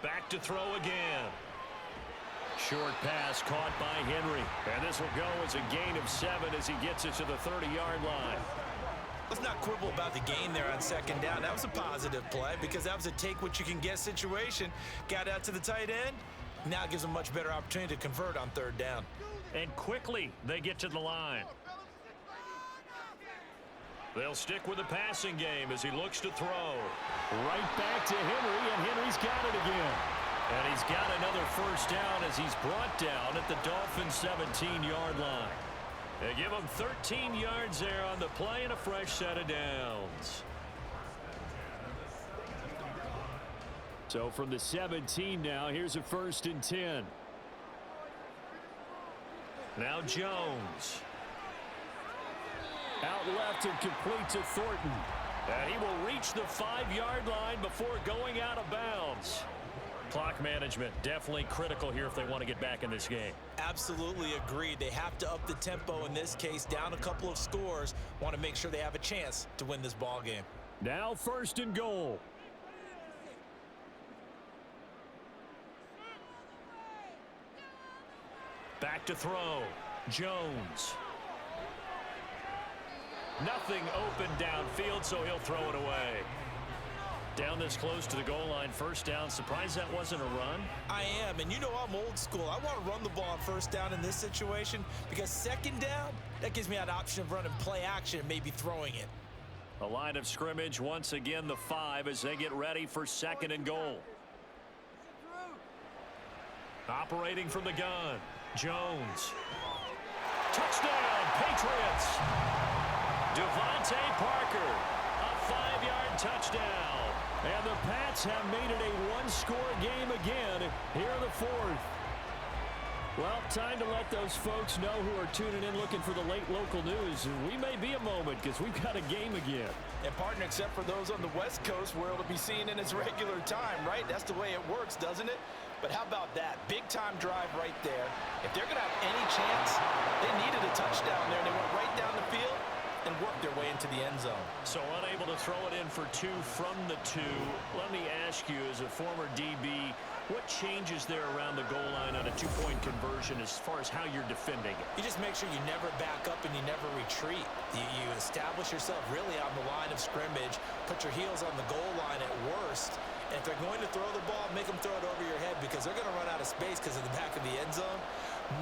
Back to throw again. Short pass caught by Henry. And this will go as a gain of 7 as he gets it to the 30-yard line. Let's not quibble about the gain there on 2nd down. That was a positive play because that was a take-what-you-can-get situation. Got out to the tight end. Now it gives them a much better opportunity to convert on 3rd down. And quickly they get to the line. They'll stick with the passing game as he looks to throw. Right back to Henry, and Henry's got it again. And he's got another first down as he's brought down at the Dolphins' 17-yard line. They give him 13 yards there on the play and a fresh set of downs. So from the 17 now, here's a 1st and 10. Now Jones. Out left and complete to Thornton. And he will reach the 5-yard line before going out of bounds. Clock management definitely critical here if they want to get back in this game. Absolutely agreed. They have to up the tempo in this case, down a couple of scores. Want to make sure they have a chance to win this ball game. Now 1st and goal. Back to throw. Jones. Nothing open downfield, so he'll throw it away. Down this close to the goal line, 1st down. Surprised that wasn't a run? I am, and you know I'm old school. I want to run the ball on 1st down in this situation because 2nd down, that gives me an option of running play action and maybe throwing it. A line of scrimmage, once again the 5 as they get ready for 2nd and goal. Operating from the gun, Jones. Touchdown, Patriots! Devontae Parker, a 5-yard touchdown. And the Pats have made it a 1-score game again here in the 4th. Well, time to let those folks know who are tuning in looking for the late local news. We may be a moment because we've got a game again. And partner, except for those on the West Coast where it'll be seen in its regular time, right? That's the way it works, doesn't it? But how about that? Big-time drive right there. If they're going to have any chance, they needed a touchdown there. They went right down the field and worked their way into the end zone. So unable to throw it in for 2 from the 2. Let me ask you, as a former DB, what changes there around the goal line on a 2-point conversion as far as how you're defending it? You just make sure you never back up and you never retreat. You establish yourself really on the line of scrimmage, put your heels on the goal line at worst, and if they're going to throw the ball, make them throw it over your head because they're going to run out of space because of the back of the end zone.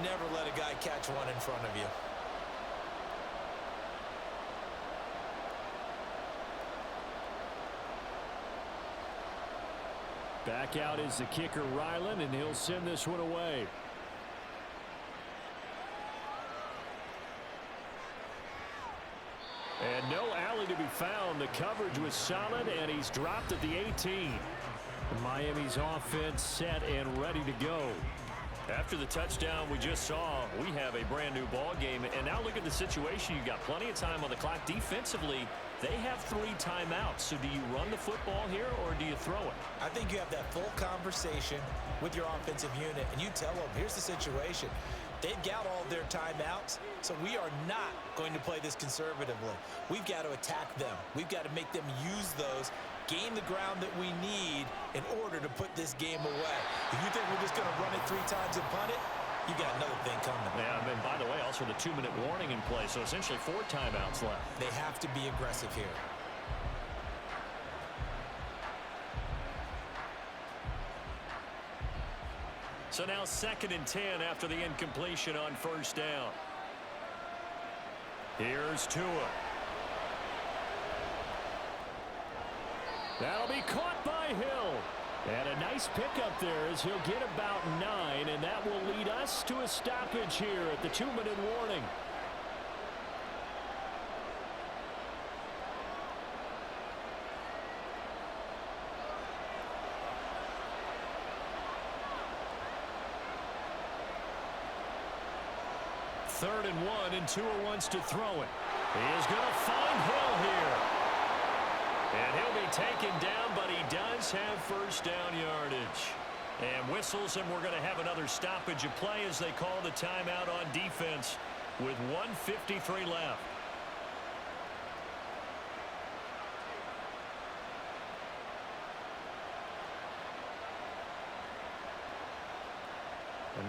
Never let a guy catch one in front of you. Back out is the kicker, Ryland, and he'll send this one away. And no alley to be found. The coverage was solid, and he's dropped at the 18. Miami's offense set and ready to go. After the touchdown we just saw, we have a brand new ball game. And now look at the situation. You've got plenty of time on the clock. Defensively, they have 3 timeouts. So do you run the football here or do you throw it? I think you have that full conversation with your offensive unit, and you tell them, here's the situation. They've got all their timeouts, so we are not going to play this conservatively. We've got to attack them. We've got to make them use those, gain the ground that we need in order to put this game away. If you think we're just going to run it 3 times and punt it, You got another thing coming. Yeah, and by the way, also the 2-minute warning in play, so essentially 4 timeouts left. They have to be aggressive here. So now 2nd and 10 after the incompletion on 1st down. Here's Tua. That'll be caught by Hill. And a nice pickup there as he'll get about 9, and that will lead us to a stoppage here at the 2-minute warning. Third and 1, and Tua wants to throw it. He is going to find Hill here. And he'll be taken down, but he does have 1st down yardage. And whistles, and we're going to have another stoppage of play as they call the timeout on defense with 1:53 left.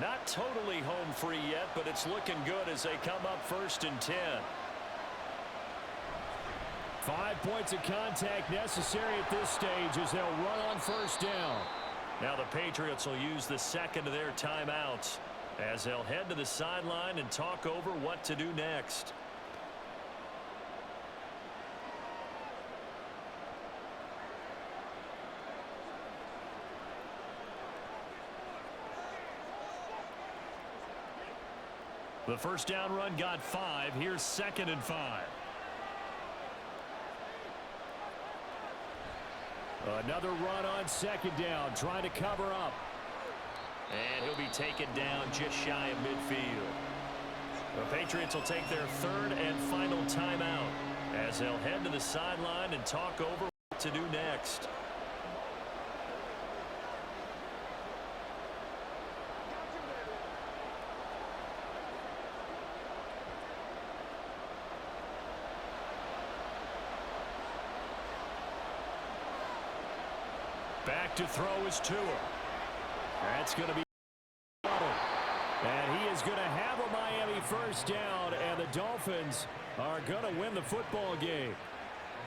Not totally home free yet, but it's looking good as they come up 1st and 10. 5 points of contact necessary at this stage as they'll run on 1st down. Now the Patriots will use the 2nd of their timeouts as they'll head to the sideline and talk over what to do next. The 1st down run got 5. Here's 2nd and 5. Another run on 2nd down, trying to cover up. And he'll be taken down just shy of midfield. The Patriots will take their 3rd and final timeout as they'll head to the sideline and talk over what to do next. Back to throw is Tua. That's going to be and he is going to have a Miami 1st down, and the Dolphins are going to win the football game.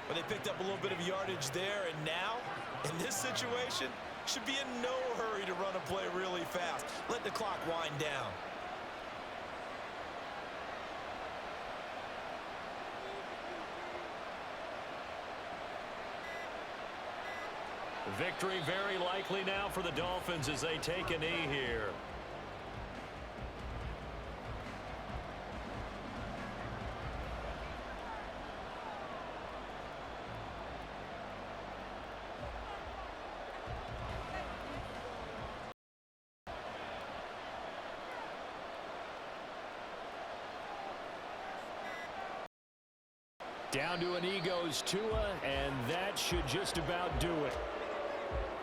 Well, they picked up a little bit of yardage there, and now in this situation should be in no hurry to run a play really fast. Let the clock wind down. Victory very likely now for the Dolphins as they take a knee here. Down to a knee goes Tua, and that should just about do it.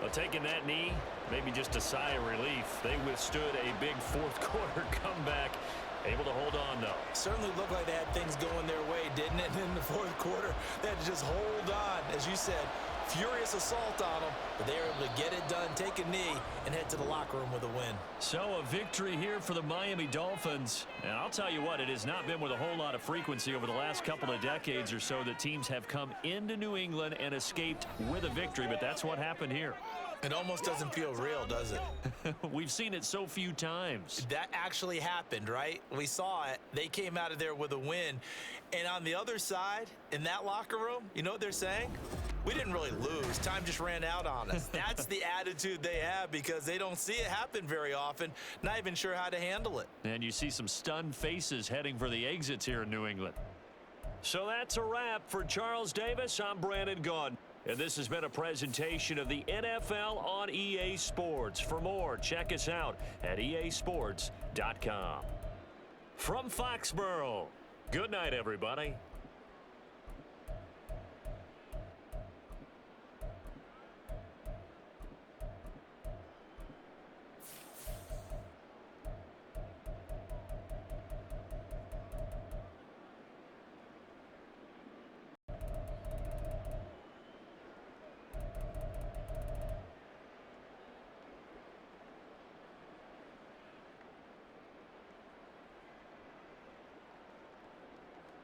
Well, taking that knee, maybe just a sigh of relief. They withstood a big 4th quarter comeback. Able to hold on, though. Certainly looked like they had things going their way, didn't it? In the 4th quarter, they had to just hold on. As you said, furious assault on them, but they were able to get it done, take a knee, and head to the locker room with a win. So a victory here for the Miami Dolphins. And I'll tell you what, it has not been with a whole lot of frequency over the last couple of decades or so that teams have come into New England and escaped with a victory, but that's what happened here. It almost doesn't feel real, does it? We've seen it so few times. That actually happened, right? We saw it. They came out of there with a win. And on the other side, in that locker room, you know what they're saying? We didn't really lose. Time just ran out on us. That's the attitude they have because they don't see it happen very often, not even sure how to handle it. And you see some stunned faces heading for the exits here in New England. So that's a wrap for Charles Davis. I'm Brandon Gaudin. And this has been a presentation of the NFL on EA Sports. For more, check us out at easports.com. From Foxborough, good night, everybody.